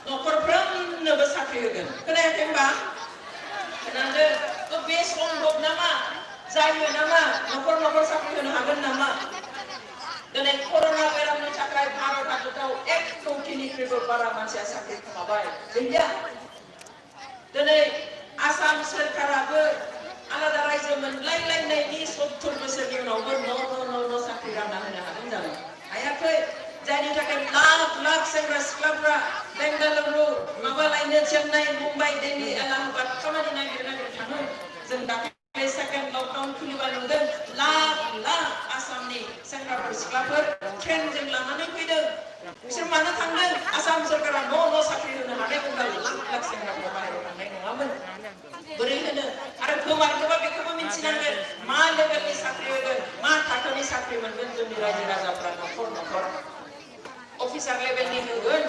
न'खरफ्रोमनोबो साख्रि होगोन खोनायाखै होमबा खोनादों थ' बे सम्भब नामा जायो नामा न'खर न'खर साख्रि होनो हागोन नामा दिनै कर'ना बेरामनि थाखाय भारत हादराव 1 कौटिनिख्रुइबो बारा मानसिया साख्रि खोमाबाय गैया दिनै आसाम सोरखाराबो आलादा रायजो मोनलायलायनायनि 70 बोसोरनि उनावबो न' साख्रि रानना होनो हागोन जानो हायाखै जायनि थाखाय लाख सेंग्रा सिख्लाफ्रा बेंगालुरु माबालायनो चेन्नाइ मुम्बाइ दिल्ली एलाहाबाद खामानि नागिर थाङो जों दाखालि सेकेन्ड लकडाउन खुलिबा नुदों लाख आसामनि सेंग्राफोर सिख्लाफोर ट्रेनजों लानानै फैदों बिसोर मानो थांदों आसाम सोरखारा न' साख्रि होनो हानाय होनबा लाख सेंग्राफोर बाहेरायाव थांनाय नङामोन बोरै होनो आरो गोमारखोबा बेखौबो मिथिनांगोन मा लेभेलनि साख्रि होगोन मा थाखोनि साख्रि मोनगोन जोंनि रायजो राजाफ्रा न'खर अफिसार लेभेलनि होगोन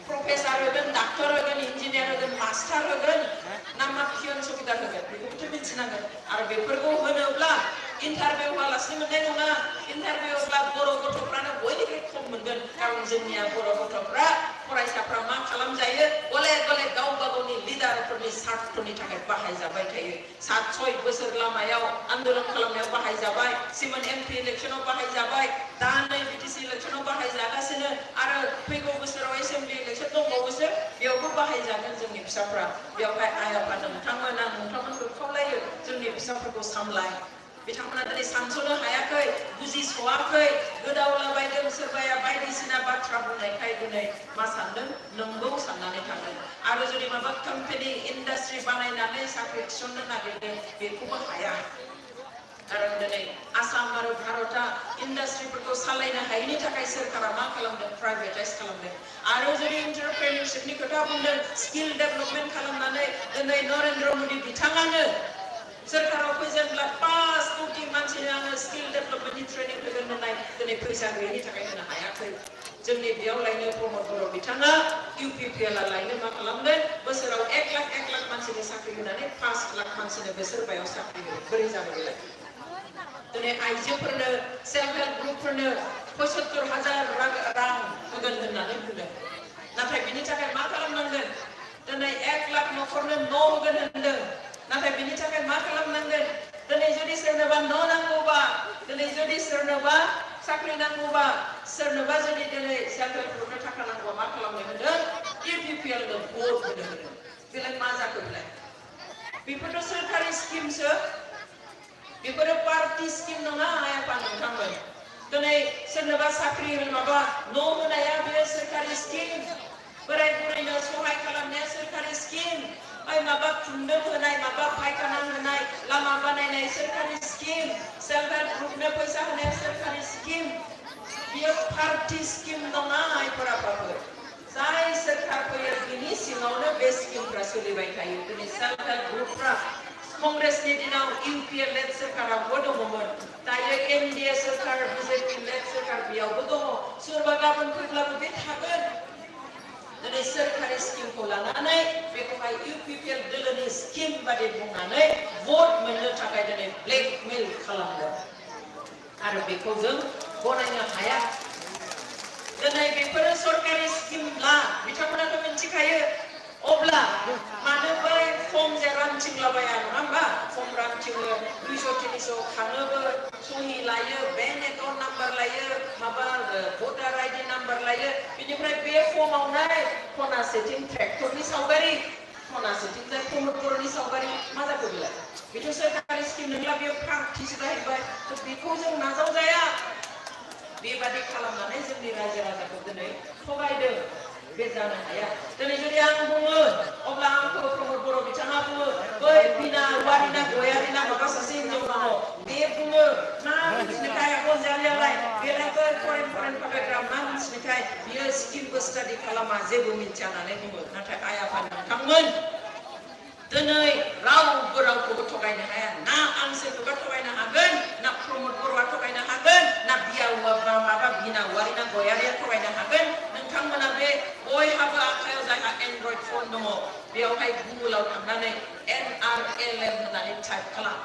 प्रफेसार होगोन डाक्टर होगोन इन्जिनियार होगोन मास्टार होगोन ना मा पियन सुबिदा होगोन बेखौबोथ' मिथिनांगोन आरो बेफोरखौ होनोब्ला इन्टारभिउ होआलासिनो मोननाय नङा इन्टारभिउ होब्ला बर' गथ'फ्रानो बयनिख्रुइ खम मोनगोन कारन जोंनिया बर' गथ'फ्रा फरायसाफ्रा मा खालामजायो गले गले गावबा गावनि लिडारफोरनि सार्थनि थाखाय बाहायजाबाय थायो 7-6 बोसोर लामायाव आन्दोलन खालामनायाव बाहायजाबाय सिमोन एमपि इलेक्शनाव बाहायजाबाय दा नै बिटिसि इलेक्शनाव बाहायजागासिनो आरो फैगौ बोसोराव एसेम्बलि इलेक्शन दंबावोसो बेयावबो बाहायजागोन जोंनि फिसाफ्रा बेयावहाय आइ आफा नोंथांमोना नोंथांमोनखौ खावलायो जोंनि फिसाफोरखौ सामलाय बिथांमोना दिनै सानस'नो हायाखै बुजिस'वाखै गोदावलाबायदों सोरबाया बायदिसिना बाथ्रा बुंनायखाय दिनै मा सानदों नंगौ साननानै थांदों आरो जुदि माबा कम्पानि इन्डास्ट्रि बानायनानै साख्रि थिसननो नागिरदों बेखौबो हाया कारण दिनै आसाम आरो भारतआ इन्डास्ट्रिफोरखौ सालायनो हायैनि थाखाय सोरखारा मा खालामदों प्राइभेटाइज खालामदों आरो जुदि एन्टारप्रेनियरशिपनि खोथा बुंदों स्किल डेभेलपमेन्ट खालामनानै दिनै नरेन्द्र मोदी बिथाङानो सोरखाराव फैजेनब्ला 5 कोटी मानसिनो आङो स्किल डेभेलपमेन्टनि ट्रेनिं होगोन होननाय दिनै फैसा गैयैनि थाखाय होनो हायाखै जोंनि बेयाव लायनो प्रमद बर' बिथाङा UPPL लायनो मा खालामदों बोसोराव 1 लाख मानसिनो साख्रि होनानै 5 लाख मानसिनो बोसोरबायाव साख्रि होयो बोरै जानो बेलाय दिनै आइजोफोरनो सेल्फ हेल्प ग्रुपफोरनो 75,000 रां होगोन होननानै बुंदों नाथाय बिनि थाखाय मा खालामनांगोन दिनै 1 लाख न'खरनो न' होगोन होनदों नाथाय बिनि थाखाय मा खालामनांगोन दिनै जुदि सोरनोबा न' नांगौबा दिनै जुदि सोरनोबा साख्रि नांगौबा सोरनोबा जुदि दिनै सेल्फ हेल्प ग्रुपनो थाखा नांगौबा मा खालामनो होदों UPPL नो भट होनो होदों बेलाय मा जाखो बेलाय बेफोरथ' सोरखारि स्किमसो बेफोरो पार्टी स्किम नङा आइ आफा नोंथांमोन दिनै सोरनोबा साख्रि माबा न' होनाया बे सोरखारि स्किम बोराय बुरैनो सहाय खालामनाया सोरखारि स्किम माबा खुन्दुं होनाय माबा फायखाना होनाय लामा बानायनाय सोरखारि स्किम सेल्फ हेल्प ग्रुपनो फैसा होनाया सोरखारि स्किम बियो पार्टी स्किम नङा आइफोर आफाफोर जाय सोरखार फैयो बिनि सिङावनो बे स्किमफ्रा सोलिबाय थायो दिनै सेल्फ हेल्प ग्रुपफ्रा कांग्रेसनि दिनाव UPA लेड सोरखारावबो दङमोन दायो NDA सोरखार BJP लेड सोरखार बेयावबो दङ सोरबा गाबोन फैब्लाबो बे थागोन दिनै सोरखारि स्किमखौ लानानै बेखौहाय UPPL दोलोनि स्किम बादि बुंनानै भट मोननो थाखाय दिनै ब्लेकमेल खालामदों आरो बेखौ जों गनायनो हाया दिनै बेफोरो सरकारि स्किमब्ला बिथांमोनाथ' मिन्थिखायो अब्ला मानो बै फर्म जे रानथिंलाबाया नङा होमबा फर्म रानथिङो 200-300 खाङोबो सहि लायो बेंक एकाउन्ट नाम्बार लायो माबा भटार ID नाम्बार लायो बिनिफ्राय बे फर्मावहाय खनासेथिं ट्रेक्टरनि सावगारि खनासेथिंजाय प्रमद बर'नि सावगारि मा जाखो बेलाय बेथ' सोरखारि स्किम नंला बेयो पार्टीसो जाहैबाय बेखौ जों नाजावजाया बेबादि खालामनानै जोंनि रायजो राजाखौ दिनै थगायदों बे जानो हाया दिनै जुदि आं बुङो अब्ला आंखौ प्रमद बर' बिथाङा बुङो बै बिना वारिना गयारिना माबा सासे हिनजाव दङ बे बुङो मा मिथिनोखाय अनजालियालाय बेलायबो फरेन फरायग्रा मा मिथिनोखाय बियो स्किमबो स्टाडि खालामा जेबो मिथिया होननानै बुङो नाथाय आइ आफा नोंथांमोन दिनै रावबो रावखौबो थगायनो हाया ना आं सोरखौबा थगायनो हागोन ना प्रमद बर'आ थगायनो हागोन ना माबा बिना वारिना गयारिया थगायनो हागोन नोंथांमोना बे बयहाबो आखायाव जायहा एन्ड्रइड फन दङ बेयावहाय गुगोलाव थांनानै NRLM होननानै टाइप खालाम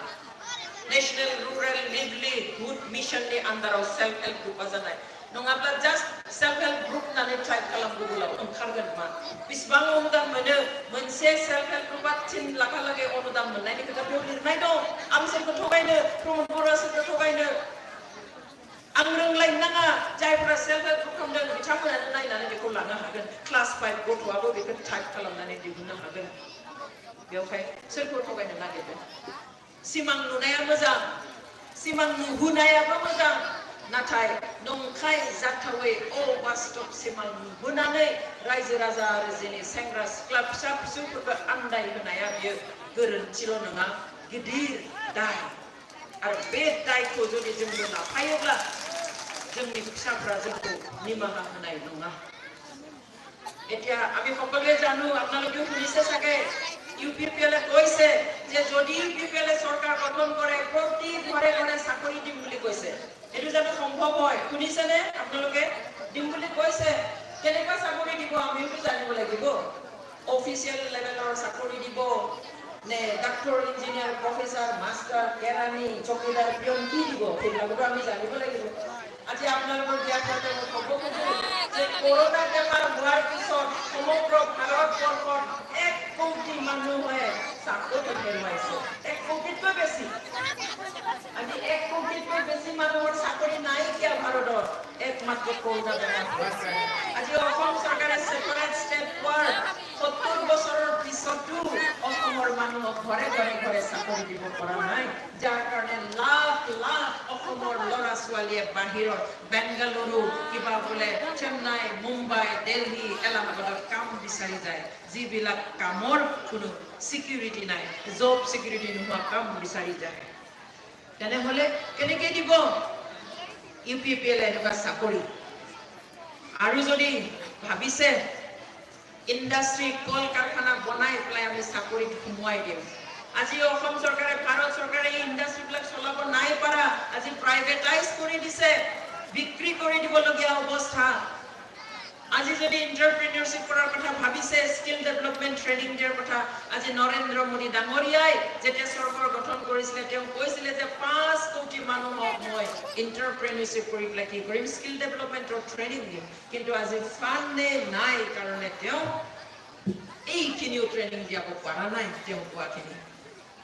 नेशनेल रुरेल लिभलिहुड मिशननि आन्दाराव सेल्फ हेल्प ग्रुपआ जानाय नङाब्ला जास्ट सेल्फ हेल्प ग्रुप होननानै टाइप खालाम गुगोलाव ओंखारगोन मा बेसेबां अनुदान मोनो मोनसे सेल्फ हेल्प ग्रुपआ 3 लाखहालागै अनुदान मोननायनि खोथा बेयाव लिरनाय दं आं सोरखौ थगायनो प्रमद बर'आ सोरखौ थगायनो आं रोंलायनो नाङा जायफोरा सेल्फ हेल्प ग्रुप खालामदों बिथांमोनानो नायनानै बेखौ लानो हागोन क्लास 5 गथ'आबो बेखौ टाइप खालामनानै दिहुननो हागोन बेवहाय सोरखौ थगायनो नागिरदों सिमां नुनाया मोजां सिमां नुहोनायाबो मोजां नाथाय नंखाय जाथावै अबास्तब सिमां नुहोनानै रायजो राजा आरो जोंनि सेंग्रा सिख्ला फिसा फिसौफोरखौ आन्दाय होनाया बियो गोरोन्थिल' नङा गिदिर दाय आरो बे दायखौ जुदि जोंबो लाफायोब्ला जोंनि फिसाफ्रा जोंखौ निमाहा होनाय नङा এতিয়া আমি সকলোৱে জানো আপোনালোকে শুনিছে চাগে UPPL কৈছে যে যদি UPPL চৰকাৰ গঠন কৰে প্ৰতি ঘৰে ঘৰে চাকৰি দিম বুলি কৈছে এটো জানো সম্ভৱ হয় শুনিছেনে আপোনালোকে দিম বুলি কৈছে কেনেকুৱা চাকৰি দিব আমিও জানিব লাগিব অফিচিয়েল লেভেলৰ চাকৰি দিব নে ডাক্তৰ ইঞ্জিনিয়াৰ প্ৰফেসৰ মাস্টাৰ কেৰানি চকীদাৰ পিয়ন কি দিব সেইবিলাকো আমি জানিব লাগিব আজি আপোনালোকৰ ব্যাখ্যাতে মই ক'ব খোজো যে কৰোনা বেমাৰ হোৱাৰ পিছত সমগ্ৰ ভাৰতবৰ্ষত 1 কোটি মানুহে চাকৰি হেৰুৱাইছে 1 কোটিতকৈ বেছি আজি 1 কোটিতকৈ বেছি মানুহৰ চাকৰি নাইকিয়া ভাৰতত একমাত্ৰ কৰোনা বেমাৰ হোৱাৰ কাৰণে আজি অসম চৰকাৰে সেপাৰেট ষ্টেট পোৱাৰ 70 বছৰৰ পিছতো অসমৰ মানুহক ঘৰে ঘৰে চাকৰি দিব পৰা নাই যাৰ কাৰণে লাখ লাখ অসমৰ ল'ৰা ছোৱালীয়ে বাহিৰত বেংগালুৰু কিবা বোলে চেন্নাই মুম্বাই দিল্লী এলাহাবাদত কাম বিচাৰি যায় যিবিলাক কামৰ কোনো সিকিউৰিটি নাই জব সিকিউৰিটি নোহোৱা কাম বিচাৰি যায় তেনেহলে কেনেকৈ দিব ইউপিপিএল এনেকুৱা চাকৰি আৰু যদি ভাবিছে ইন্ডাস্ট্রি কল কারখানা বনাই পেলাই আমি চাকৰিত সোমোৱাই দিম আজি অসম চৰকাৰে ভাৰত চৰকাৰে এই ইন্ডাস্ট্ৰিবিলাক চলাব নাই পাৰা আজি প্ৰাইভেটাইজ কৰি দিছে বিক্ৰী কৰি দিবলগীয়া অৱস্থা আজি যদি এন্টাৰপ্ৰেনিয়ৰশিপ কৰাৰ কথা ভাবিছে স্কিল ডেভেলপমেন্ট ট্ৰেনিং দিয়াৰ কথা আজি নৰেন্দ্ৰ মোদী ডাঙৰীয়াই যেতিয়া চৰকাৰ গঠন কৰিছিলে তেওঁ কৈছিলে যে 5 কোটি মানুহক মই এন্টাৰপ্ৰেনিয়ৰশিপ কৰি পেলাই কি কৰিম স্কিল ডেভেলপমেন্টৰ ট্ৰেনিং দিম কিন্তু আজি ফাণ্ডে নাই কাৰণে তেওঁ এইখিনিও ট্ৰেনিং দিয়াব পৰা নাই তেওঁ কোৱাখিনি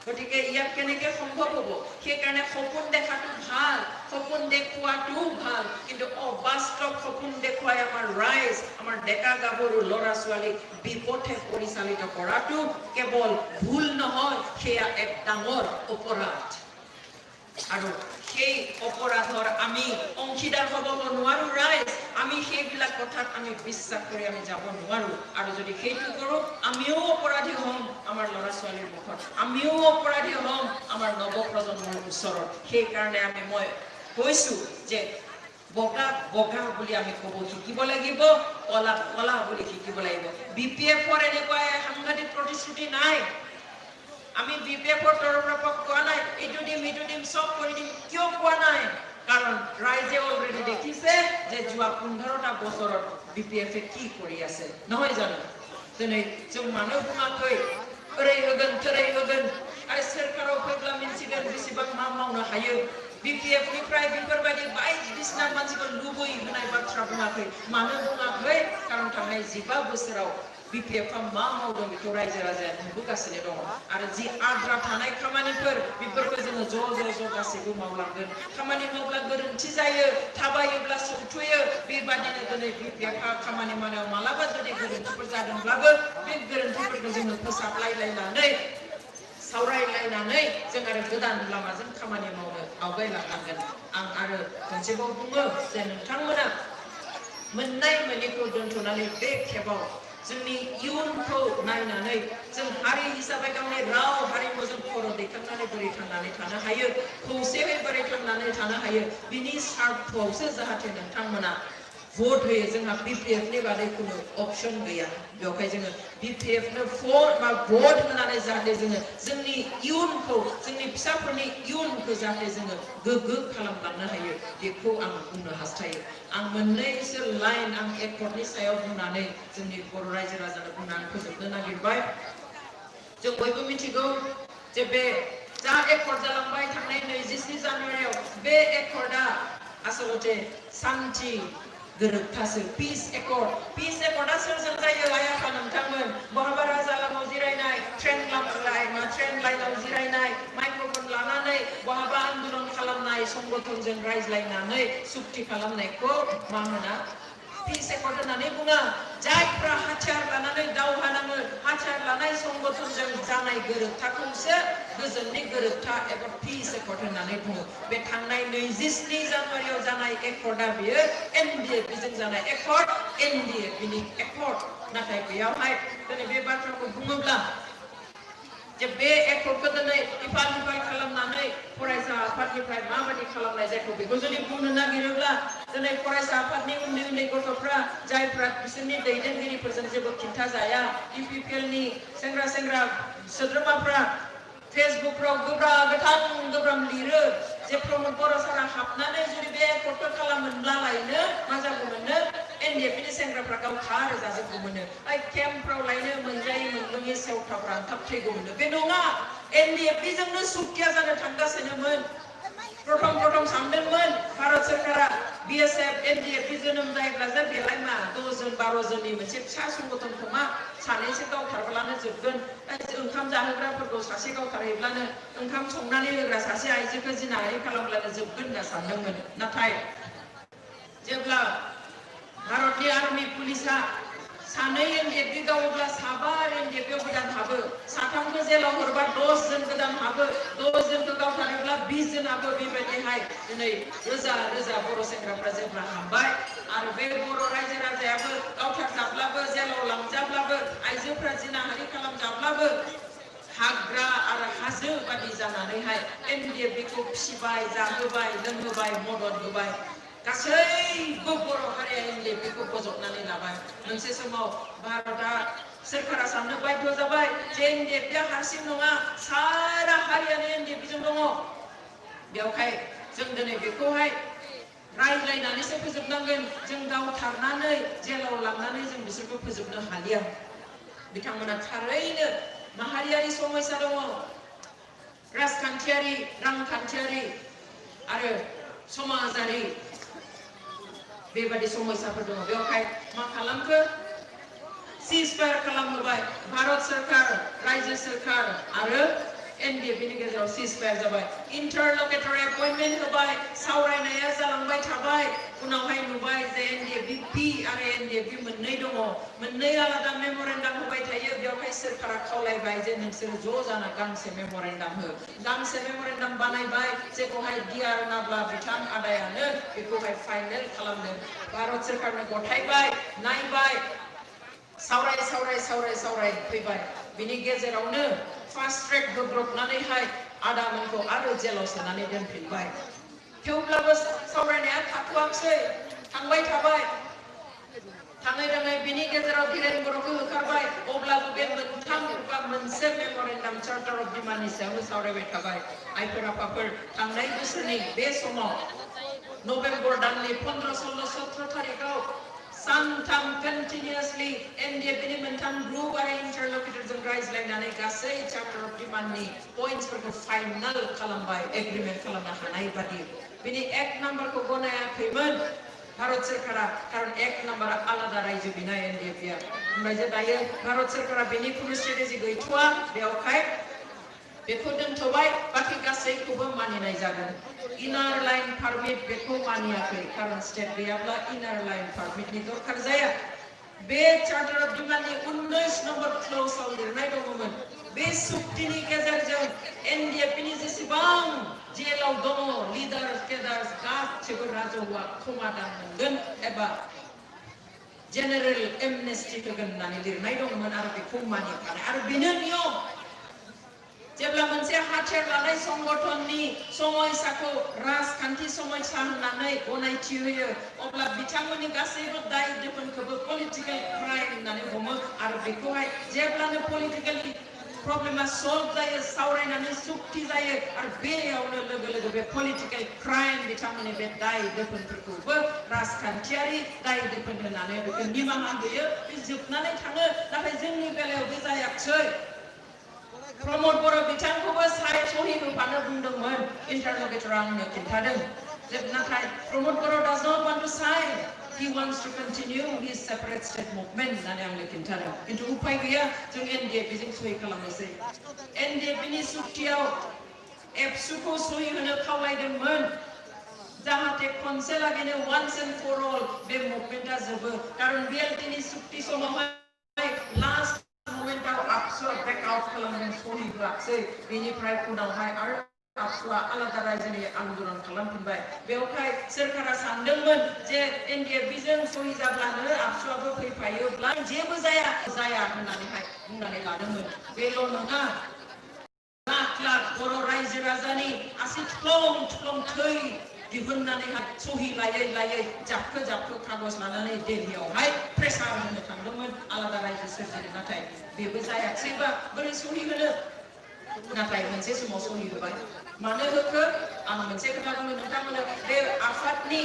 গতিকে ইয়াত কেনেকৈ সম্ভৱ হ'ব সেইকাৰণে সপোন দেখাটো ভাল সপোন দেখুৱাটো ভাল কিন্তু অবাস্তৱ সপোন দেখুৱাই আমাৰ ৰাইজ আমাৰ ডেকা গাভৰু ল'ৰা ছোৱালীক বিপথে পৰিচালিত কৰাটো কেৱল ভুল নহয় সেয়া এক ডাঙৰ অপৰাধ আৰু সেই অপৰাধৰ আমি অংশীদাৰ হ'ব নোৱাৰো ৰাইজ আমি সেইবিলাক কথাত আমি বিশ্বাস কৰি আমি যাব নোৱাৰো আৰু যদি সেইটো কৰো আমিও অপৰাধী হ'ম আমাৰ ল'ৰা ছোৱালীৰ মুখত আমিও অপৰাধী হ'ম আমাৰ নৱপ্ৰজন্মৰ ওচৰত সেই কাৰণে মই কৈছো যে বগা বগা বুলি আমি ক'ব শিকিব লাগিব কলা কলা বুলি শিকিব লাগিব বিপিএফৰ এনেকুৱা সাংঘাতিক প্ৰতিশ্ৰুতি নাই আমি বিপিএফৰ তৰফৰ পৰা কোৱা নাই এইটো দিম সব কৰি দিম কিয় কোৱা নাই কাৰণ ৰাইজে অলৰেডি দেখিছে যে যোৱা 15টা বছৰত বিপিএফে কি কৰি আছে নহয় জানো যেনে जों मानो बुङाखै ओरै होगोन थोरै होगोन आरो सोरखाराव फैब्ला मिन्थिगोन बेसेबां मा मावनो हायो बिपिएफ निफ्राय बेफोरबायदि बायदिसिना मानसिखौ लुबै होनाय बाथ्रा बुङाखै मानो बुङाखै कारण थांनाय 15 बोसोराव बिपिएफआ मा मावदों बेखौ रायजो राजाया नुबोगासिनो दङ आरो जि आद्रा थानाय खामानिफोर बेफोरखौ जोङो ज' गासैबो मावलांगोन खामानि मावब्ला गोरोन्थि जायो थाबायोब्ला सौथुयो बेबादिनो दिनै बिपिएफआ खामानि मावनायाव मालाबा जुदि गोरोन्थिफोर जादोंब्लाबो बे गोरोन्थिफोरखौ जोङो फोसाबलायलायनानै सावरायलायनानै जों आरो गोदान लामाजों खामानि मावनो आवगायलांनांगोन आं आरो मोनसेबाव बुङो जे नोंथांमोना मोननाय मोनैखौ दोनथ'नानै बे खेबाव जोंनि इयुनखौ नायनानै जों हारि हिसाबै गावनि राव हारिमुजों खर' दैखांनानै बोरै थांनानै थानो हायो खौसेयै बोरै थांनानै थानो हायो बिनि स्वार्थआवसो जाहाथे नोंथांमोना भोट होयो जोंहा बिपिएफ नि बादै कोनो अपशन गैया बेवहाय जोङो बिपिएफ नो भोट होनानै जाहाथे जोङो जोंनि इयुनखौ जोंनि फिसाफोरनि इयुनखौ जाहाथे जोङो गोग्गो खालामलांनो हायो बेखौ आं बुंनो हास्थायो आं मोननैसो लाइन आं एकर्डनि सायाव बुंनानै जोंनि बर' रायजो राजानो बुंनानै फोजोबनो नागिरबाय जों बयबो मिथिगौ जे बे जा एकर्ड जालांबाय थांनाय 27 जानुवारियाव बे एकर्डआ आसलते शान्ति गोरोबथासो पीस एकर्डआ सोरजों जायो आइ आफा नोंथांमोन बहाबा राजा लामाव जिरायनाय ट्रेन लाइनाव जिरायनाय माइक्र'फन लानानै बहाबा आन्दोलन खालामनाय संगठनजों रायज्लायनानै सुक्ति खालामनायखौ मा होना पीस एकर्ड होननानै बुङा जायफ्रा हाथियार लानानै दावहा नाङो हाथियार लानाय संगठनजों जानाय गोरोबथाखौसो गोजोननि गोरोबथा एबा पीस एकर्ड होननानै बुङो बे थांनाय 27 जानुवारियाव जानाय एकर्डआ बेयो एनडीएफ जों जानाय एकर्ड एनडीएफ नि एकर्ड नाथाय बेयावहाय दिनै बे बाथ्राखौ बुङोब्ला जे बे एकर्डखौ दिनै इफाल खालामनानै फरायसा आफादनिफ्राय माबायदि खालामनाय जायखौ बेखौ जुदि बुंनो नागिरोब्ला दिनै फरायसा आफादनि उन्दै गथ'फ्रा जायफ्रा बिसोरनि दैदेनगिरिफोरजों जेबो खिन्था जाया इउपिपिएल नि सेंग्रा सोद्रोमाफ्रा फेसबुकफ्राव गोब्राम लिरो जे प्रमोद बर' सारा हाबनानै जुदि बे एकर्डखौ खालामोनब्ला लायनो मा जागौमोननो एनडीएफ नि सेंग्राफ्रा गाव खार जाजोबगौमोननो ओइ केम्पफ्राव लायनो मोनजायै मोनलोङै सेवथाफ्रा रानथाब थैगौमोननो बे नङा एनडीएफ जोंनो सुखिया जानो थांगासिनोमोन प्रथम सानदोंमोन भारत सरकारा BSF NDF जोनोम जायोब्ला जे बेलाय मा 10 जन 12 जननि मोनसे फिसा संगठन खोमा सानैसो गावथारब्लानो जोबगोन ओंखाम जाहोग्राफोरखौ सासे गावथारहैब्लानो ओंखाम संनानै होग्रा सासे आइजोखौ जिनाहारि खालामब्लानो जोबगोन होनना सानदोंमोन नाथाय जेब्ला भारतनि आर्मी पुलिसा सानै NDF गावोब्ला साबा NDF गोदान हाबो साथामखौ जेलाव हरबा 10 जन गोदान हाबो 10 जनखौ गावथारोब्ला 20 जन हाबो बेबायदिहाय दिनै रोजा रोजा बर' सेंग्राफ्रा जेब्ला हाबबाय आरो बे बर' रायजो राजायाबो गावथारजाब्लाबो जेलाव लांजाब्लाबो आइजोफ्रा जिनाहारि खालामजाब्लाबो हाग्रा आरो हाजो बादि जानानैहाय NDF खौ फिसिबाय जाहोबाय लोंहोबाय मदद होबाय गासैबो बर' हारिया NDF खौ बजबनानै लाबाय मोनसे समाव भारतआ सोरखारा साननो बाध्य जाबाय जे NDF हारसिं नङा सारा हारियानो NDF जों दङ बेवहाय जों दिनै बेखौहाय रायज्लायनानैसो फोजोबनांगोन जों गावथारनानै जेलाव लांनानै जों बिसोरखौ फोजोबनो हालिया बिथांमोना थारैनो माहारियारि समस्या दङ राजखान्थियारि रांखान्थियारि आरो समाजारि बेबादि समस्याफोर दङ बेवहाय मा खालामखो सीजफायर खालामहोबाय भारत सरकार राज्य सरकार आरो NDF नि गेजेराव सीजफायर जाबाय इंटरलकेटर अपॉइंटमेंट होबाय सावरायनाया जालांबाय थाबाय उनावहाय नुबाय जे NDF आरो NDF मोननै दङ मोननै आलादा मेमोरेंडाम होबाय थायो बेवहाय सरकारा खावलायबाय जे नोंसोर ज' जाना गांसे मेमोरेंडाम हो गांसे मेमोरेंडाम बानायबाय जेखौहाय डिआर नाब्ला बिथां आदायानो बेखौहाय फाइनल खालामदों भारत सरकारनो गथायबाय नायबाय सावराय फैबाय बिनि गेजेरावनो फास्ट ट्रेक बोब्रबनानैहाय आदामोनखौ आरो जेलाव सोनानै दोनफिनबाय थेवब्लाबो सावरायनाया थाथ'आखै थांबाय थाबाय थाङै बिनि गेजेराव धीरेन बर'खौ होखारबाय अब्लाबो बे मोनसे मेमोरेंडाम चार्टार अफ डिमान्डनि सायावनो सावरायबाय थाबाय आइफोर आफाफोर थांनाय बोसोरनि बे समाव नभेम्बर दाननि 15, 16, 17 तारिखाव सानथाम कन्टिनिउसलि NDF नि मोनथाम ग्रुप आरो इंटरलकेटरजों रायज्लायनानै गासै चार्टार अफ डिमान्डनि पॉइंट्सफोरखौ फाइनल खालामबाय एग्रीमेंट खालामनो हानाय बादि बिनि एक नम्बरखौ गनायाखैमोन भारत सरकारा कारण एक नम्बरा आलादा रायजो बिनाय NDF ओमफ्राय जे दायो भारत सरकारा बेनि खुनु स्ट्रेटेजि गैथ'वा बेवहाय बेखौ दोनथ'बाय बाकी गासैखौबो मानिनाय जागोन इनार लाइन पारमिट बेखौ मानियाखै कारण स्टेट गैयाब्ला इनार लाइन पारमिटनि दरकार जाया बे चार्टार अफ डिमान्डनि 19 नम्बर क्ल'जआव लिरनाय दङमोन बे सुक्तिनि गेजेरजों NDF नि जेसेबां जेलाव दङ लिडार्स केडार्स गासैबो राजौआ समाधान मोनगोन एबा जेनेरेल एमनेस्टि होगोन होननानै लिरनाय दङमोन आरो बेखौ मानिखानाय आरो बेनो नियम जेब्ला मोनसे हाथियार लानाय संगठननि समयसाखौ राजखान्थि समयसा होननानै गनायथि होयो अब्ला बिथांमोननि गासैबो दाय दोफोनखौबो पलिटिकल क्राइम होननानै हमो आरो बेखौहाय जेब्लानो पलिटिकल प्रब्लेमा सल्व जायो सावरायनानै सुक्ति जायो आरो बेयावनो लोगो बे पलिटिकल क्राइम बिथांमोननि बे दाय दोफोनफोरखौबो राजखान्थियारि दाय दोफोन होननानै बेखौ निमाहा होयो बे जोबनानै थाङो नाथाय जोंनि बेलायाव बे जायाखै प्रमोद बर' बिथांखौबो सहि होफानो बुंदोंमोन इंटरलकेटरा आंनो खिन्थादों नाथाय प्रमोद बर' does not want to sign he wants to continue his separate state movement होननानै आंनो खिन्थादों खिन्थु उपाय गैया जों NDF जों सहि खालामनोसै NDF नि सुक्तियाव एबसुखौ सहि होनो खावलायदोंमोन जाहाथे खनसे लागैनो once and for all बे मुभमेन्टआ जोबो कारण BLT नि सुक्ति समावहाय लास्ट आबसुआ ब्रेकआउट खालामदों सहि होआखै बेनिफ्राय उनावहाय आरो आबसुआ आलादा रायजोनि आन्दोलन खालामफिनबाय बेवहाय सोरखारा सानदोंमोन जे NDF जों सहि जाब्लानो आबसुआबो फैफायोब्ला जेबो जाया होननानैहाय बुंनानै लादोंमोन बेल' नङा लाख बर' रायजो राजानि आसि थुख्लं थै दिहुननानैहाय सहि लायै जाबखो कागज लानानै दिल्लीयावहाय प्रेसार होनो थांदोंमोन आलादा रायजो सोरजिनो नाथाय बेबो जायाखैबा बोरै सहि होनो नाथाय मोनसे समाव सहि होबाय मानो होखो आं मोनसे खोथा बुंनो नोंथांमोननो बे आफादनि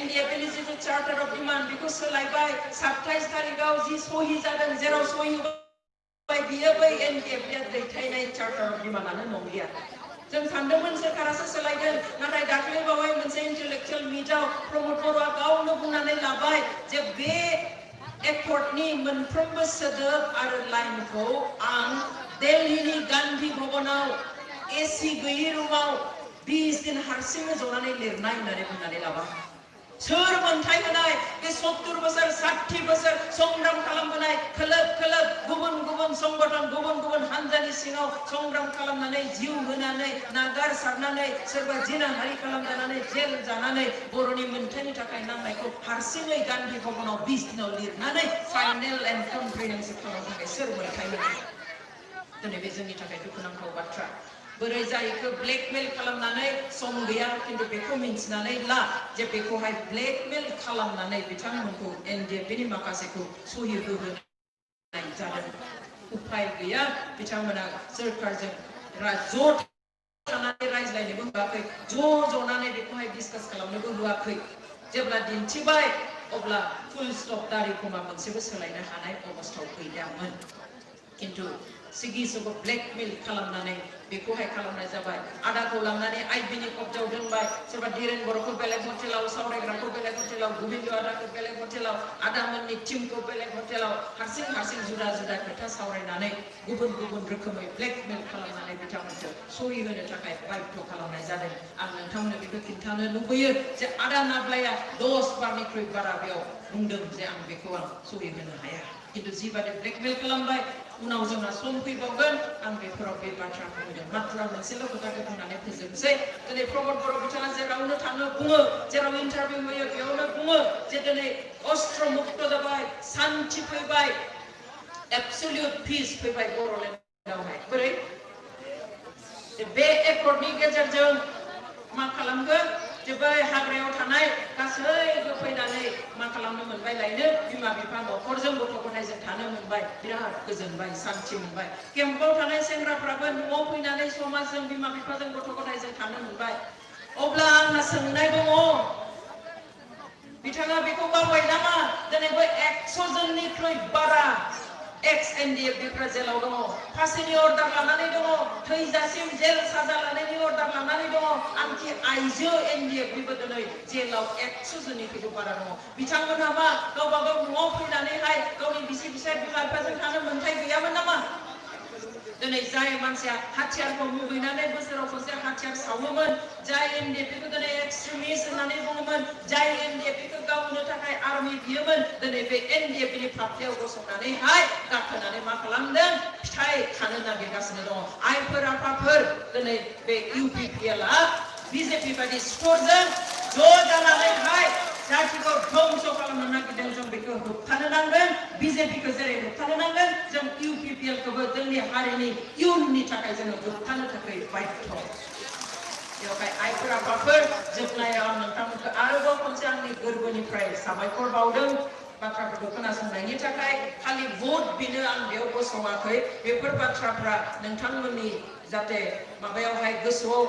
NDF नि जिथु चार्टार अफ डिमान्ड बेखौ सोलायबाय 27 तारिखाव जि सहि जादों जेराव सहि होबाय बियो बै NDF दैथायनाय चार्टार अफ डिमान्डआनो नंलिया जों सानदोंमोन सोरखारासो सोलायगोन नाथाय दाख्लै बावै मोनसे इन्टेलेक्चुयेल मिटआव प्रमद बर'आ गावनो बुंनानै लाबाय जे बे एकर्डनि मोनफ्रोमबो सोदोब आरो लाइनखौ आं दिल्लीनि गान्धी भवनाव एसि गैयि रुमाव 20 दिन हारसिङै जनानै लिरनाय होननानै बुंनानै लाबाय सोर मोनथाय होनाय बे 70 बोसोर 60 बोसोर संग्राम खालामबोनाय खोलोब खोलोब गुबुन गुबुन संगठन गुबुन गुबुन हानजानि सिङाव संग्राम खालामनानै जिउ होनानै नागार सारनानै सोरबा जिनाहारि खालामजानानै जेल जानानै बर'नि मोनथायनि थाखाय नांनायखौ हारसिङै गान्धी भवनाव 20 दिनाव लिरनानै फाइनेल एन्ड कम्प्रिहेन्सिभ खालामनो थाखाय सोर मोनथाय होनाय दिनै बे जोंनि थाखाय दुखुनांथाव बाथ्रा बोरै जायखौ ब्लेकमेल खालामनानै सम गैया किन्तु बेखौ मिन्थिनानै ला जे बेखौहाय ब्लेकमेल खालामनानै बिथांमोनखौ एनडिएफबिनि माखासेखौ सहि होहोनाय जादों उपाय गैया बिथांमोना सोरखारजों ज' थानानै रायज्लायनोबो होआखै ज' जनानै बेखौहाय डिसकास खालामनोबो होआखै जेब्ला दिन्थिबाय अब्ला फुल स्टप दारिखौमा मोनसेबो सोलायनो हानाय अबस्थायाव फैदामोन किन्तु सिगिसोखौ ब्लेकमेल खालामनानै बेखौहाय खालामनाय जाबाय आदाखौ लांनानै आइबिनि कब्जायाव दोनबाय सोरबा धीरेन बर'खौ बेलेग हटेलाव सावरायग्राखौ बेलेग हटेलाव गोविन्द आदाखौ बेलेग हटेलाव आदामोननि टीमखौ बेलेग हटेलाव हारसिं हारसिं जुदा जुदा खोथा सावरायनानै गुबुन गुबुन रोखोमै ब्लेकमेल खालामनानै बिथांमोनखौ सहि होनो थाखाय बाध्य खालामनाय जादों आं नोंथांमोननो बेखौ खिन्थानो लुबैयो जे आदा नाब्लाया 10 बारनिख्रुइ बारा बेयाव बुंदों जे आं बेखौ सहि होनो हाया किन्तु जिबादि ब्लेकमेल खालामबाय उनाव जोंहा सम फैबावगोन आं बेफोराव बे बाथ्राखौ बुंदों मात्र मोनसेल' खोथाखौ बुंनानै फोजोबनोसै दिनै प्रमद बर' बिथाङा जेरावनो थाङो बुङो जेराव इन्टारभिउ होयो बेयावनो बुङो जे दिनै अस्त्र मुक्त जाबाय शान्ति फैबाय एबसल्युट पिस फैबाय बर'लेण्डआवहाय बोरै बे एकर्डनि गेजेरजों मा खालामगोन जे बै हाग्रायाव थानाय गासैबो फैनानै मा खालामनो मोनबाय लायनो बिमा बिफा न'खरजों गथ' गथायजों थानो मोनबाय बिराद गोजोनबाय शान्ति मोनबाय केम्पआव थानाय सेंग्राफ्राबो न'आव फैनानै समाजजों बिमा बिफाजों गथ' गथायजों थानो मोनबाय अब्ला आंना सोंनाय दङ बिथाङा बेखौ बावबाय नामा दिनै बै 100 जननिख्रुइ बारा एक्स एनडिएफबिफ्रा जेलाव दङ फांसिनि अर्डार लानानै दङ थैजासिम जेल साजा लानायनि अर्डार लानानै दङ आंखि आइजो एनडिएफबिबो दिनै जेलाव 100 जननिख्रुइबो बारा दङ बिथांमोनहा मा गावबा गाव न'आव फैनानैहाय गावनि बिसि फिसाय बिमा बिफाजों थानो मोन्थाय गैयामोन नामा दिनै जाय मानसिया हाथियारखौ मुगैनानै बोसोराव खनसे हाथियार सावोमोन जाय एनडिएफबिखौ दिनै एक्सट्रिमिस्ट होननानै बुङोमोन जाय एनडिएफबिखौ गावनो थाखाय आर्मि बियोमोन दिनै बे एनडिएफबिनि फाफ्लियाव गसंनानैहाय गाखोनानै मा खालामदों फिथाइ खानो नागिरगासिनो दङ आइफोर आफाफोर दिनै बे इउपिपिएलआ बिजेपि बायदि स्टरजों ज' जानानैहाय जातिखौ ध्वंस खालामनो नागिरदों जों बेखौ होबथानो नांगोन बिजेपिखौ जेरै होबथानो नांगोन जों इउपिपिएलखौबो जोंनि हारिनि इयुननि थाखाय जोङो होबथानो थाखाय बाध्य बेवहाय आइफोर आफाफोर जोबनायाव आं नोंथांमोनखौ आरोबाव खनसे आंनि गोरबोनिफ्राय साबायखर बावदों बाथ्राफोरखौ खोनासंनायनि थाखाय खालि भट बिनो आं बेयाव गसङाखै बेफोर बाथ्राफ्रा नोंथांमोननि जाहाथे माबायावहाय गोसोआव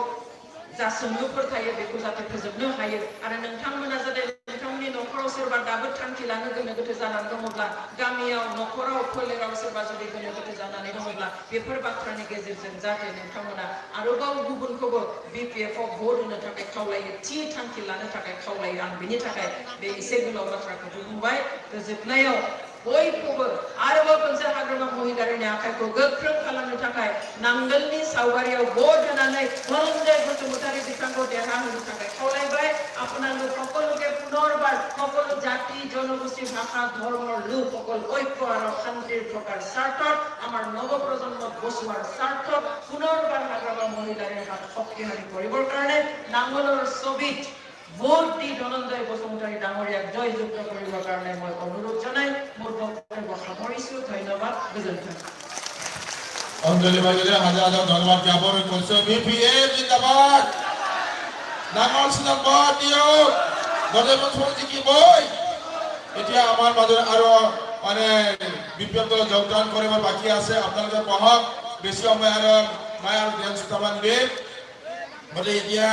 जा सोंलुफोर थायो बेखौ जाहाथे फोजोबनो हायो आरो नोंथांमोना जाहाथे नोंथांमोननि न'खराव सोरबा दाबो थांखि लानो गोनो गोथो जानानै दङब्ला गामियाव न'खराव फोलेराव सोरबा जुदि गोनो गोथो जानानै दङब्ला बेफोर बाथ्रानि गेजेरजों जाहाथे नोंथांमोना आरोबाव गुबुनखौबो बिपिएफआव भट होनो थाखाय खावलायो थि थांखि लानो थाखाय खावलायो आं बेनि थाखाय बे एसे गोलाव बाथ्राखौ बुंबाय जोबनायाव बयखौबो आरोबाव खनसे हाग्रामा महिलारिनि आखाइखौ गोख्रों खालामनो थाखाय नांगोलनि सावगारियाव भट होनानै धनन्जय बसुमतारी बिथांखौ देरहाहोनो थाखाय खावलायबाय আপোনালোক সকলোকে পুনৰবাৰ সকলো জাতি জনগোষ্ঠী ভাষা ধৰ্মৰ লোকসকল ঐক্য আৰু শান্তিৰ থকাৰ স্বাৰ্থত আমাৰ নৱপ্ৰজন্মক বচোৱাৰ স্বাৰ্থত পুনৰবাৰ হাগ্ৰামা মহিলাৰীৰ হাত শক্তিশালী কৰিবৰ কাৰণে নাঙলৰ ছবিত ভোট দি ধনঞ্জয় বসুমতাৰী ডাঙৰীয়াক জয়যুক্ত কৰিবৰ কাৰণে মই অনুৰোধ জনাই মোৰ বক্তব্য সামৰিছো ধন্যবাদ গোজোন্থন অঞ্জলি বাইদেউ হাজার হাজার ধন্যবাদ জ্ঞাপন করছো বিপিএফ জিন্দাবাদ ডাঙৰ সিনাবাদ দিয়ক গজেমন সমিতি কি বই এতিয়া আমাৰ মাজত আৰু মানে বিপিএফ দল যোগদান কৰিব বাকি আছে আপোনালোকে পঢ়ক বেছি সময় আৰু মই আৰু ধ্যান সুতামান দিম গতিকে এতিয়া